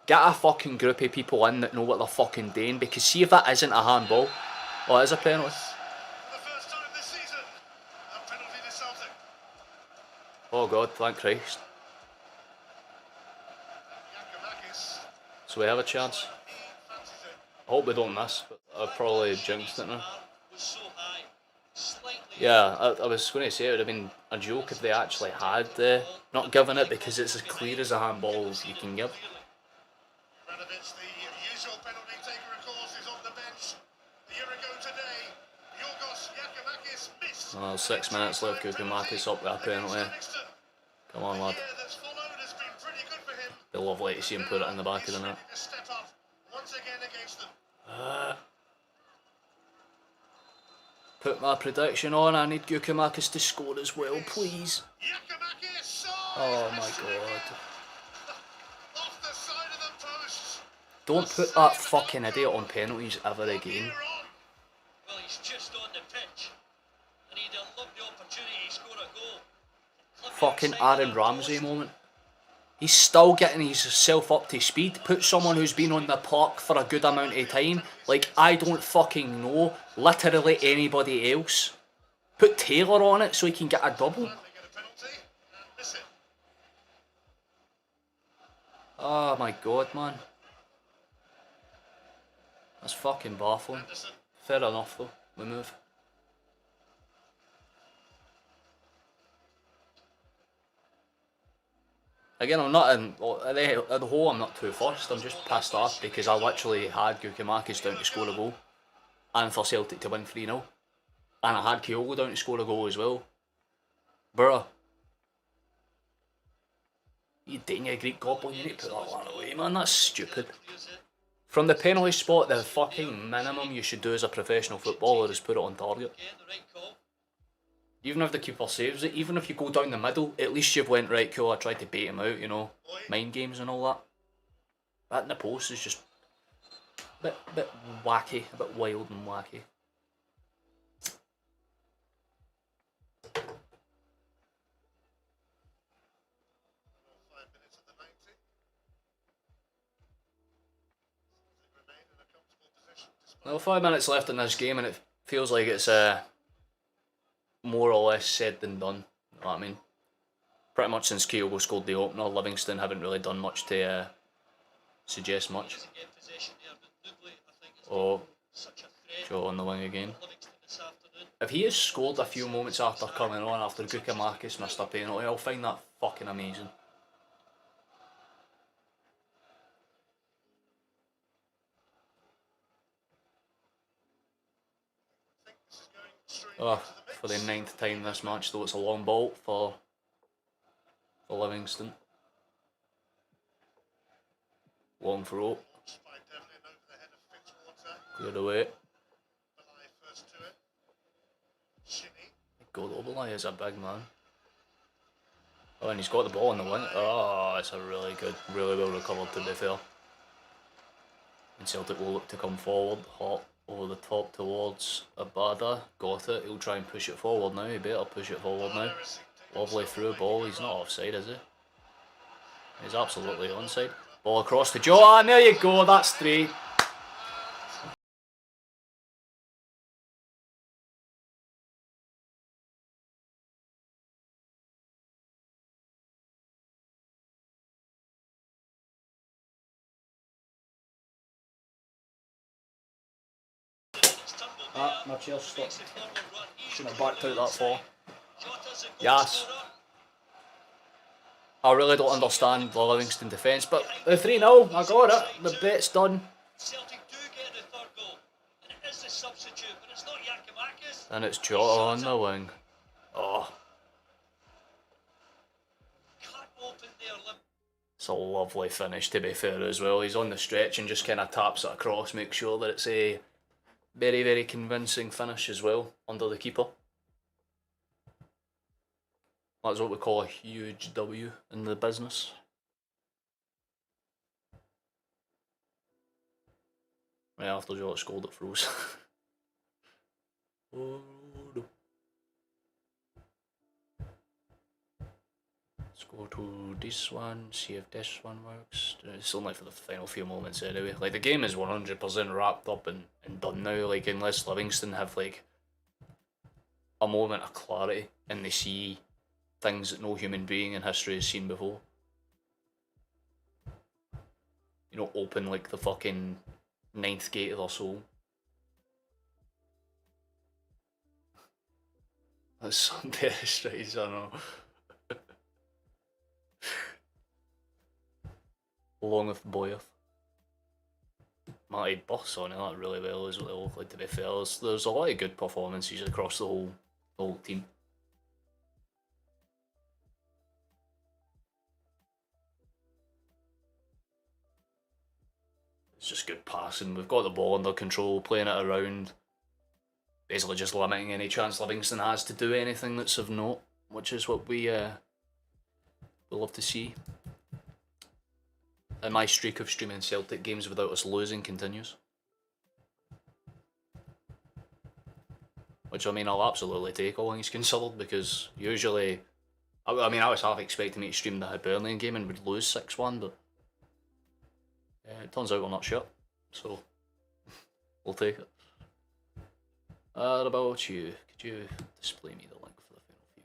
Speaker 1: Get a fucking group of people in that know what they're fucking doing, because see if that isn't a handball. Oh, it is a penalty. Oh God, thank Christ. So we have a chance. I hope we don't miss, but I've probably jinxed it now. Yeah, I was going to say it would have been a joke if they actually had not given it, because it's as clear as a handball as you can give. Oh, 6 minutes left, Gugiamakis up with a penalty. Come on, lad. Be lovely to see him put it in the back of the net.
Speaker 3: Step up once again against them.
Speaker 1: Put my prediction on. I need Giakoumakis to score as well, please.
Speaker 3: Giakoumakis,
Speaker 1: Oh my god.
Speaker 3: off the side of the post.
Speaker 1: Don't put that fucking idiot on penalties ever again.
Speaker 2: Well, he's just on the pitch, and he'd have loved the opportunity to score a goal.
Speaker 1: Fucking Aaron Ramsey moment. He's still getting himself up to speed. Put someone who's been on the park for a good amount of time. Like, I don't fucking know literally anybody else. Put Taylor on it so he can get a double. Oh my god, man. That's fucking baffling. Fair enough though, we move. Again, I'm not in, at the whole I'm not too fussed, I'm just pissed off because I literally had Giakoumakis down to score a goal and for Celtic to win 3-0. And I had Kyogo down to score a goal as well. Bruh. You dang you Greek goblin, you need to put that one away, man, that's stupid. From the penalty spot, the fucking minimum you should do as a professional footballer is put it on target. Even if the keeper saves it, even if you go down the middle, at least you've went, right, cool, I tried to bait him out, you know, mind games and all that. That in the post is just a bit wacky, a bit wild and wacky. Well, 5 minutes left in this game and it feels like it's more or less said than done, you know what I mean? Pretty much since Kyogo scored the opener, Livingston haven't really done much to suggest much. Oh, Joe on the wing again. If he has scored a few moments after coming on, after Giakoumakis missed a penalty, I'll find that fucking amazing. Oh, for the 9th time this match though, it's a long ball for Livingston. Long throw. Cleared away. God, Oberlai is a big man. Oh, and he's got the ball on the wing. Oh, it's a really good, really well recovered to be fair. And Celtic will look to come forward, hot over the top towards Abada. Got it, he'll try and push it forward now, he better push it forward now. Lovely through ball, he's not offside is he? He's absolutely onside. Ball across to Joe, and there you go, that's 3. Ah, my chair's stuck. Shouldn't have backed out that far. Yes. I really don't understand the Livingston defence, but the 3-0, I got it. The bet's done.
Speaker 2: Celtic do get the third goal, and it is the substitute, but it's not Giakoumakis.
Speaker 1: And it's Jota on the wing. Oh.
Speaker 2: Cut open there,
Speaker 1: It's a lovely finish to be fair as well. He's on the stretch and just kind of taps it across, makes sure that it's a very, very convincing finish as well, under the keeper. That's what we call a huge W in the business. Right after Jota scored, it froze. Oh no. Let's go to this one, see if this one works. It's only for the final few moments anyway. Like, the game is 100% wrapped up and done now, like, unless Livingston have, like, a moment of clarity and they see things that no human being in history has seen before. You know, open, like, the fucking 9th gate of their soul. That's some pedestrians, I know. Longeth Boyeth. Matty Buss on it that really well is what they look like, to be fair. There's a lot of good performances across the whole team. It's just good passing. We've got the ball under control, playing it around. Basically just limiting any chance Livingston has to do anything that's of note, which is what we love to see. And my streak of streaming Celtic games without us losing continues. Which, I mean, I'll absolutely take all things considered, because usually... I mean, I was half expecting me to stream the Hibernian game and we'd lose 6-1, but... it turns out we're not shit, so... we'll take it. What about you? Could you display me the link for the final few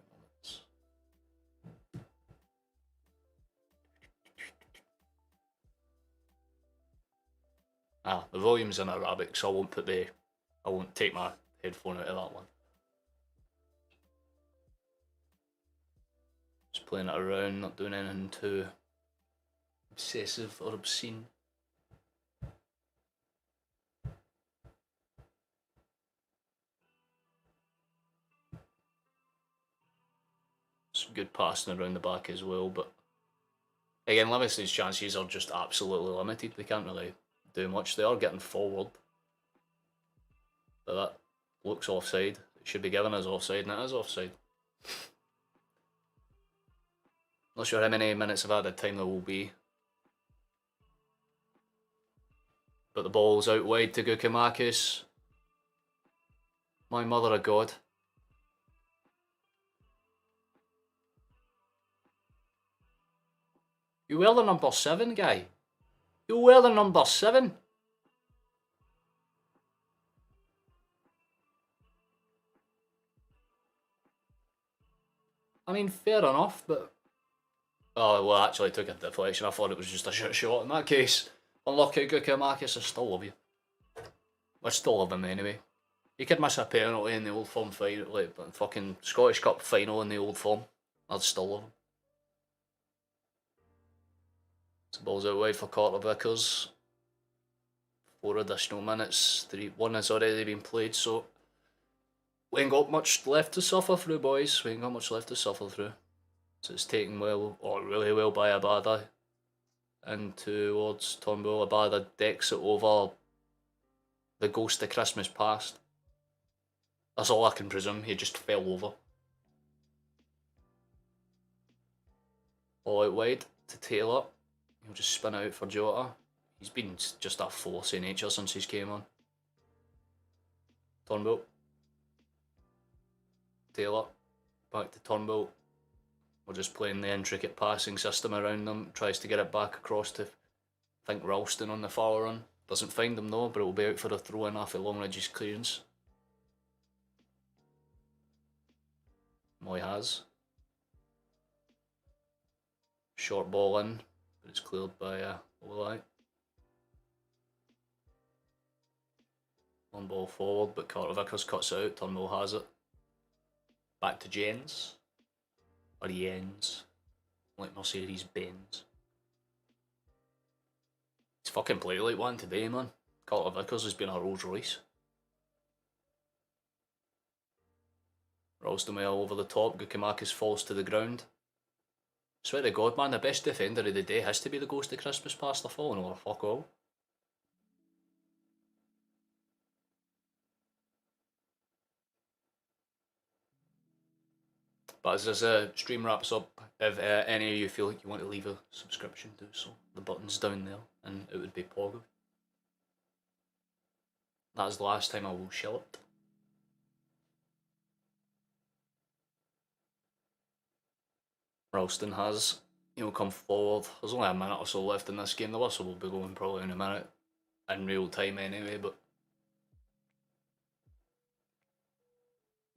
Speaker 1: moments? The volume's in Arabic, so I won't take my headphone out of that one. Just playing it around, not doing anything too obsessive or obscene. Some good passing around the back as well, but again, Livingston's chances are just absolutely limited. They can't really do much. They are getting forward, but that looks offside. It should be given as offside, and it is offside. Not sure how many minutes of added time there will be, but the ball's out wide to Gukamakis. My mother of God. You were the number 7 guy. You were the number 7. I mean, fair enough, but... Oh, well, actually, I took a deflection. I thought it was just a shit shot. In that case, unlucky Gukamakis, I still love you. I still love him anyway. He could miss a penalty in the Old Firm final, like fucking Scottish Cup final in the Old Firm. I'd still love him. The ball's out wide for Carter Vickers. 4 additional minutes. 1 has already been played, so we ain't got much left to suffer through, boys. We ain't got much left to suffer through. So it's taken well, or really well, by Abada. And towards Turnbull. Abada decks it over the ghost of Christmas past. That's all I can presume. He just fell over. All out wide to Taylor. He'll just spin out for Jota. He's been just a force in nature since he's came on. Turnbull. Taylor. Back to Turnbull. We're just playing the intricate passing system around them. Tries to get it back across to, I think, Ralston on the far run. Doesn't find him though, but it will be out for a throw in after Longridge's clearance. Moy has. Short ball in, but it's cleared by Olai. One ball forward, but Carter Vickers cuts it out. Turnbull has it. Back to Jens. Or Jens. Like Mercedes Benz. He's fucking played like one today, man. Carter Vickers has been a Rolls Royce. Ralston all over the top. Gukamakis falls to the ground. Swear to God, man, the best defender of the day has to be the ghost of Christmas past. They're falling over fuck all. But as this stream wraps up, if any of you feel like you want to leave a subscription, do so. The button's down there, and it would be Poggo. That is the last time I will shell it. Ralston has, come forward. There's only a minute or so left in this game. The whistle will be going probably in a minute, in real time anyway, but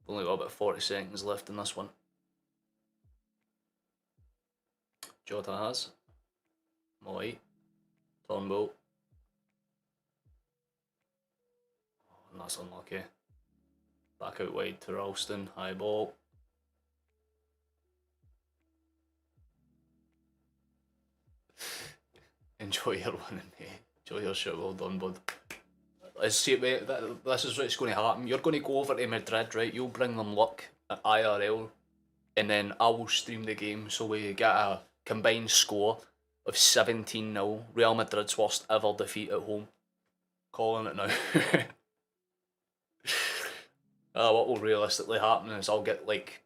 Speaker 1: only got about 40 seconds left in this one. Jota has. Moy. Turnbull. Oh, and that's unlucky. Back out wide to Ralston. High ball. Enjoy your winning, mate. Enjoy your shit. Well done, bud. Let's see, mate. This is what's going to happen. You're going to go over to Madrid, right? You'll bring them luck at IRL, and then I will stream the game so we get a combined score of 17-0. Real Madrid's worst ever defeat at home. Calling it now. What will realistically happen is I'll get like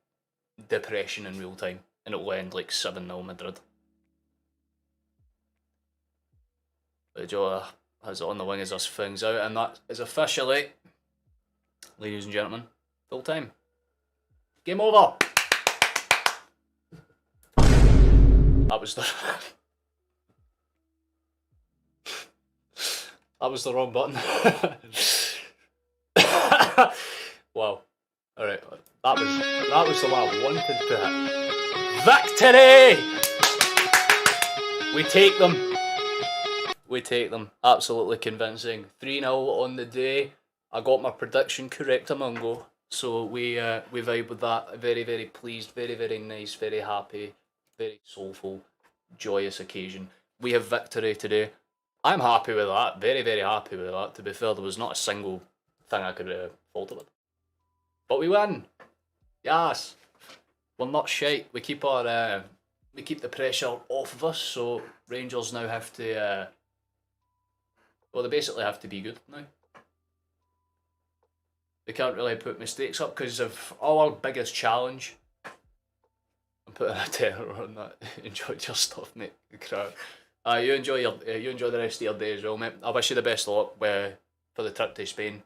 Speaker 1: depression in real time and it'll end like 7-0 Madrid. But Joe has it on the wing as us things out, and that is officially, ladies and gentlemen, full time. Game over! That was the that was the wrong button. Wow. Alright, that was the one I wanted to hit. Victory! We take them. We take them. Absolutely convincing. 3-0 on the day. I got my prediction correct a mongo. So we vibe with that. Very, very pleased, very, very nice, very happy, very soulful, joyous occasion. We have victory today. I'm happy with that. Very, very happy with that. To be fair, there was not a single thing I could fault it with. But we win. Yes. We're not shite. We keep the pressure off of us. So Rangers now have to. Well, they basically have to be good now. They can't really put mistakes up because of our biggest challenge. I'm putting a tenner on that. Enjoyed your stuff, mate. Crap. You enjoy the rest of your day as well, mate. I wish you the best of luck for the trip to Spain.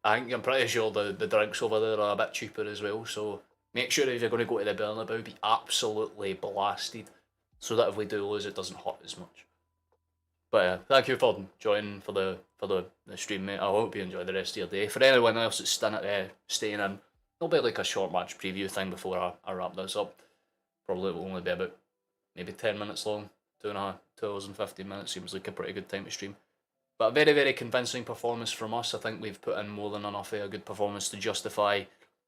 Speaker 1: I'm pretty sure the drinks over there are a bit cheaper as well. So make sure if you're going to go to the Bernabeu, be absolutely blasted, so that if we do lose, it doesn't hurt as much. But thank you for joining for the stream, mate. I hope you enjoy the rest of your day. For anyone else that's staying in, there'll be like a short match preview thing before I wrap this up. Probably will only be about maybe 10 minutes long. 2 hours and 15 minutes seems like a pretty good time to stream. But a very, very convincing performance from us. I think we've put in more than enough a good performance to justify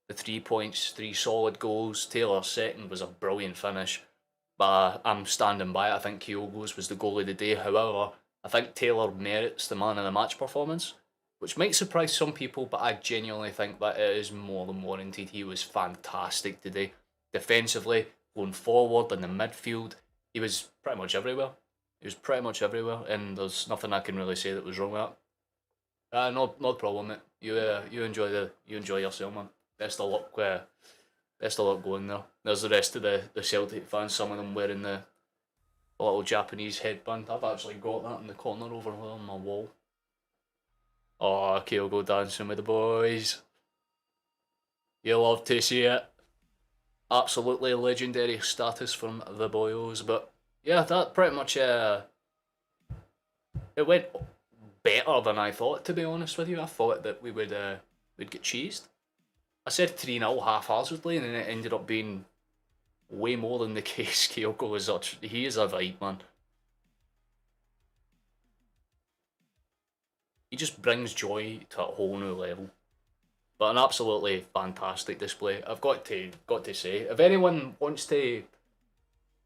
Speaker 1: the 3 points, 3 solid goals. Taylor's second was a brilliant finish. But I'm standing by it. I think Kyogo's was the goal of the day. However, I think Taylor merits the man of the match performance, which might surprise some people, but I genuinely think that it is more than warranted. He was fantastic today. Defensively, going forward in the midfield, he was pretty much everywhere. And there's nothing I can really say that was wrong with that. No problem, mate. You enjoy yourself, man. Best of luck going there. There's the rest of the Celtic fans, some of them wearing the little Japanese headband. I've actually got that in the corner over there on my wall. Oh, Kyogo dancing with the boys. You love to see it. Absolutely legendary status from the boyos. But yeah, that pretty much it went better than I thought, to be honest with you. I thought that we'd get cheesed. I said 3-0 half-heartedly, and then it ended up being way more than the case. Kyogo he is a vibe, man. He just brings joy to a whole new level. But an absolutely fantastic display. I've got to say, if anyone wants to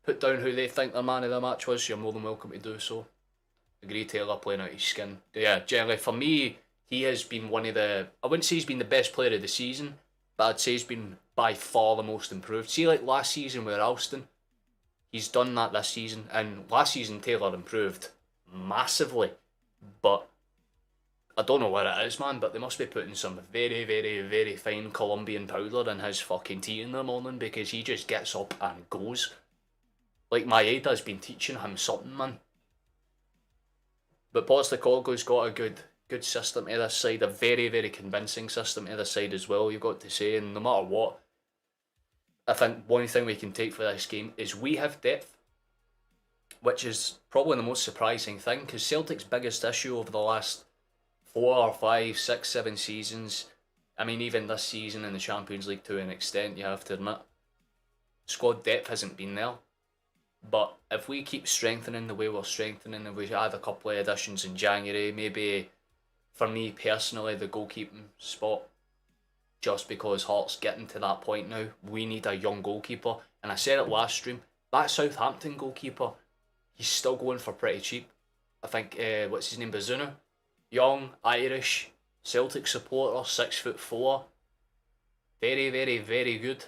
Speaker 1: put down who they think their man of the match was, you're more than welcome to do so. Agree Taylor playing out his skin. Yeah, generally for me, he has been one of I wouldn't say he's been the best player of the season, but I'd say he's been by far the most improved. See, like last season with Alston, he's done that this season, and last season Taylor improved massively, but I don't know what it is, man, but they must be putting some very, very, very fine Colombian powder in his fucking tea in the morning, because he just gets up and goes. Like Maeda's been teaching him something, man. But Postecoglou's got a good system to this side, a very, very convincing system to this side as well, you've got to say, and no matter what, I think one thing we can take for this game is we have depth, which is probably the most surprising thing, because Celtic's biggest issue over the last 4 or 5, 6, 7 seasons, I mean even this season in the Champions League to an extent, you have to admit, squad depth hasn't been there. But if we keep strengthening the way we're strengthening, if we add a couple of additions in January, maybe for me personally the goalkeeping spot, just because Hearts getting to that point now, we need a young goalkeeper. And I said it last stream, that Southampton goalkeeper, he's still going for pretty cheap. I think, what's his name, Bazunu? Young, Irish, Celtic supporter, 6'4", very, very, very good.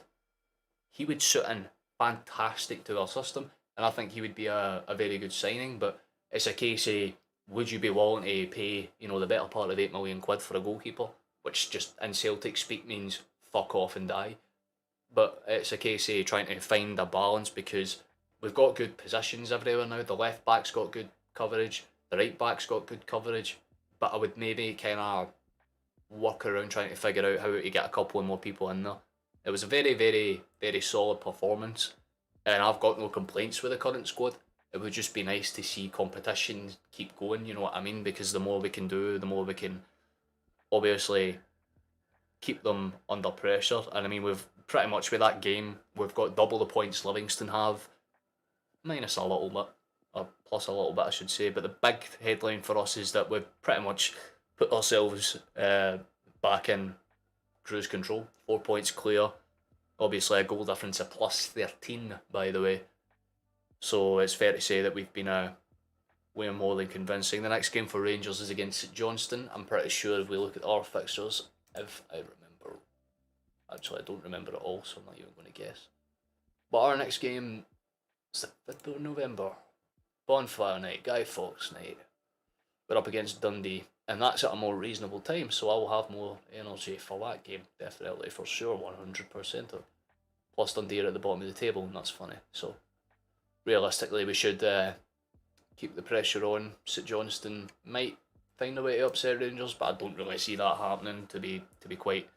Speaker 1: He would suit in fantastic to our system, and I think he would be a very good signing, but it's a case of would you be willing to pay, the better part of 8 million quid for a goalkeeper? Which just in Celtic speak means fuck off and die. But it's a case of trying to find a balance, because we've got good positions everywhere now. The left back's got good coverage, the right back's got good coverage, but I would maybe kind of work around trying to figure out how to get a couple of more people in there. It was a very, very, very solid performance, and I've got no complaints with the current squad. It would just be nice to see competition keep going, you know what I mean? Because the more we can do, the more we can obviously keep them under pressure. And I mean, we've pretty much with that game, we've got double the points Livingston have, minus a little bit, or plus a little bit, I should say. But the big headline for us is that we've pretty much put ourselves back in cruise control. 4 points clear. Obviously, a goal difference of plus 13, by the way. So it's fair to say that we've been way more than convincing. The next game for Rangers is against St Johnstone. I'm pretty sure if we look at our fixtures, if I remember. Actually, I don't remember at all, so I'm not even going to guess. But our next game is the 5th of November. Bonfire night, Guy Fawkes night. We're up against Dundee, and that's at a more reasonable time, so I will have more energy for that game, definitely, for sure, 100%. Plus Dundee are at the bottom of the table, and that's funny. So realistically, we should keep the pressure on. St Johnstone might find a way to upset Rangers, but I don't really see that happening, to be quite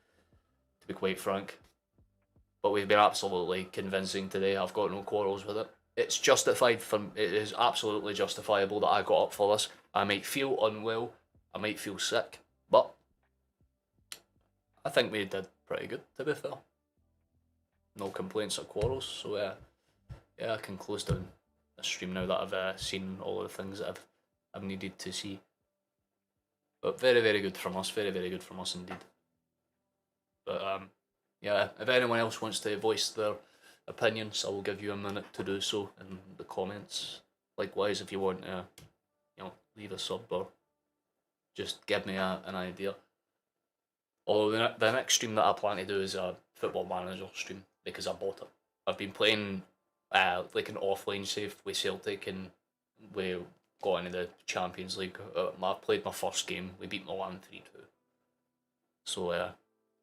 Speaker 1: frank. But we've been absolutely convincing today. I've got no quarrels with it. It's justified. It is absolutely justifiable that I got up for this. I might feel unwell, I might feel sick, but I think we did pretty good, to be fair. No complaints or quarrels, so yeah, I can close down the stream now that I've seen all of the things that I've needed to see. But very, very good from us, very, very good from us indeed. But yeah, if anyone else wants to voice their opinions, I will give you a minute to do so in the comments. Likewise, if you want to, leave a sub or just give me an idea. Although the next stream that I plan to do is a Football Manager stream, because I bought it. I've been playing like an offline save with Celtic, and we got into the Champions League. I played my first game, we beat Milan 3-2. So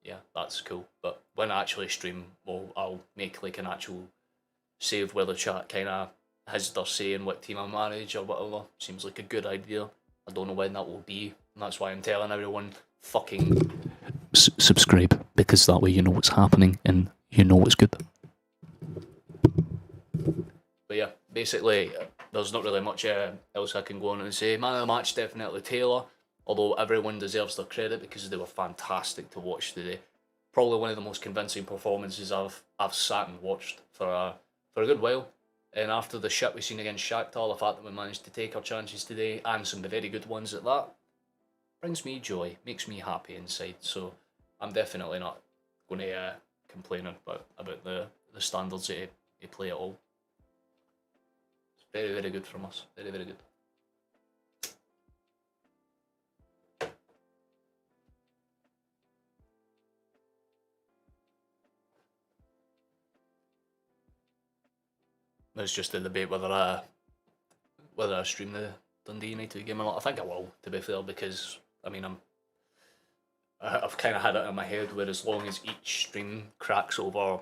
Speaker 1: yeah, that's cool. But when I actually stream, I'll make like an actual save where the chat kind of has their say in what team I manage or whatever. Seems like a good idea. I don't know when that will be, and that's why I'm telling everyone, fucking subscribe, because that way you know what's happening and you know what's good. But yeah, basically, there's not really much else I can go on and say. Man of the match, definitely Taylor, although everyone deserves their credit because they were fantastic to watch today. Probably one of the most convincing performances I've sat and watched for a good while. And after the shit we've seen against Shakhtar, the fact that we managed to take our chances today, and some very good ones at that, brings me joy, makes me happy inside. So I'm definitely not going to complain about the standards of play at all. It's very, very good from us. Very, very good. It's just a debate whether I stream the Dundee United game or not. I think I will, to be fair, because I mean I've kind of had it in my head where as long as each stream cracks over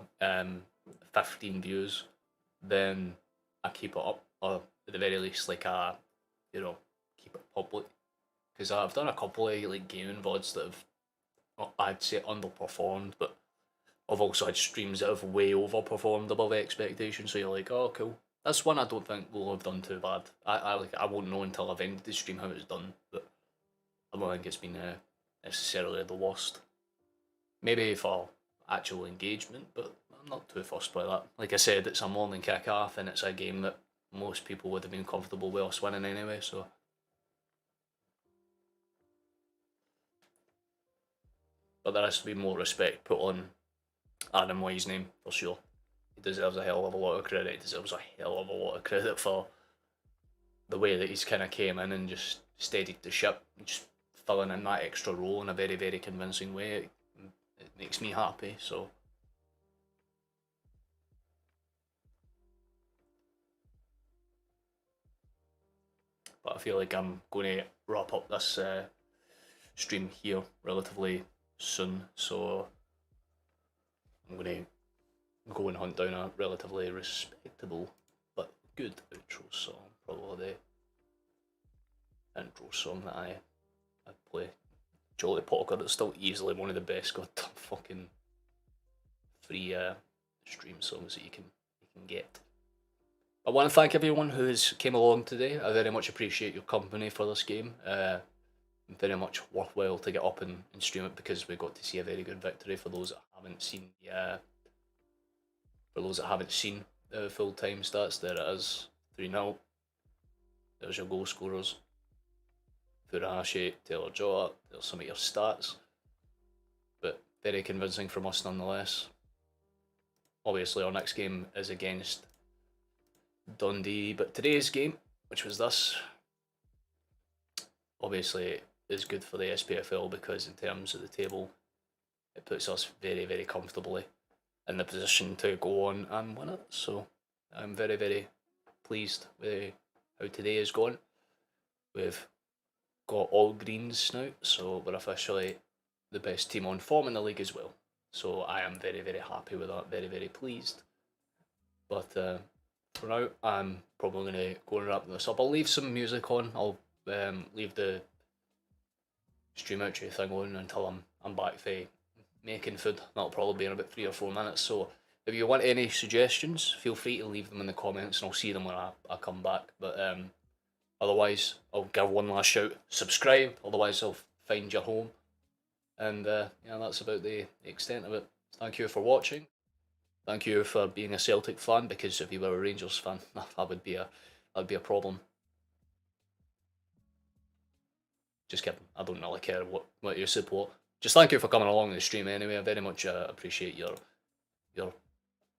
Speaker 1: 15 views, then I keep it up, or at the very least keep it public. Because I've done a couple of like gaming VODs that have, I'd say, underperformed, but I've also had streams that have way overperformed above expectations, so you're like, oh, cool. This one I don't think will have done too bad. I won't know until I've ended the stream how it's done, but I don't think it's been necessarily the worst. Maybe for actual engagement, but I'm not too fussed by that. Like I said, it's a morning kick-off, and it's a game that most people would have been comfortable with us winning anyway, so... But there has to be more respect put on Adam White's name, for sure. He deserves a hell of a lot of credit. He deserves a hell of a lot of credit for the way that he's kind of came in and just steadied the ship, just filling in that extra role in a very, very convincing way. It makes me happy, so... but I feel like I'm going to wrap up this stream here relatively soon, so I'm going to go and hunt down a relatively respectable but good outro song, probably the intro song that I play. Jolly Poker, it's still easily one of the best goddamn fucking free stream songs that you can get. I want to thank everyone who has came along today. I very much appreciate your company for this game. Very much worthwhile to get up and stream it because we got to see a very good victory. For those that haven't seen the full time stats, there it is, 3-0. There's your goal scorers. Furuhashi, Taylor Jota, there's some of your stats. But very convincing from us nonetheless. Obviously our next game is against Dundee, but today's game, which was this, obviously is good for the SPFL because in terms of the table, it puts us very, very comfortably in the position to go on and win it. So I'm very, very pleased with how today is going. We've got all greens now, so we're officially the best team on form in the league as well. So I am very, very happy with that, very, very pleased. But for now, I'm probably going to go and wrap this up. I'll leave some music on. I'll leave the stream outro thing on until I'm back for making food. That'll probably be in about 3 or 4 minutes. So if you want any suggestions, feel free to leave them in the comments and I'll see them when I come back. But otherwise, I'll give one last shout. Subscribe, otherwise I'll find your home. And yeah, that's about the extent of it. Thank you for watching. Thank you for being a Celtic fan, because if you were a Rangers fan, that'd be a problem. Just kidding. I don't really care what you support. Just thank you for coming along the stream anyway. I very much appreciate your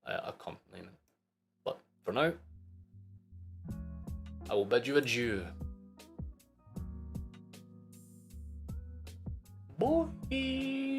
Speaker 1: accompaniment. But for now, I will bid you adieu. Bye.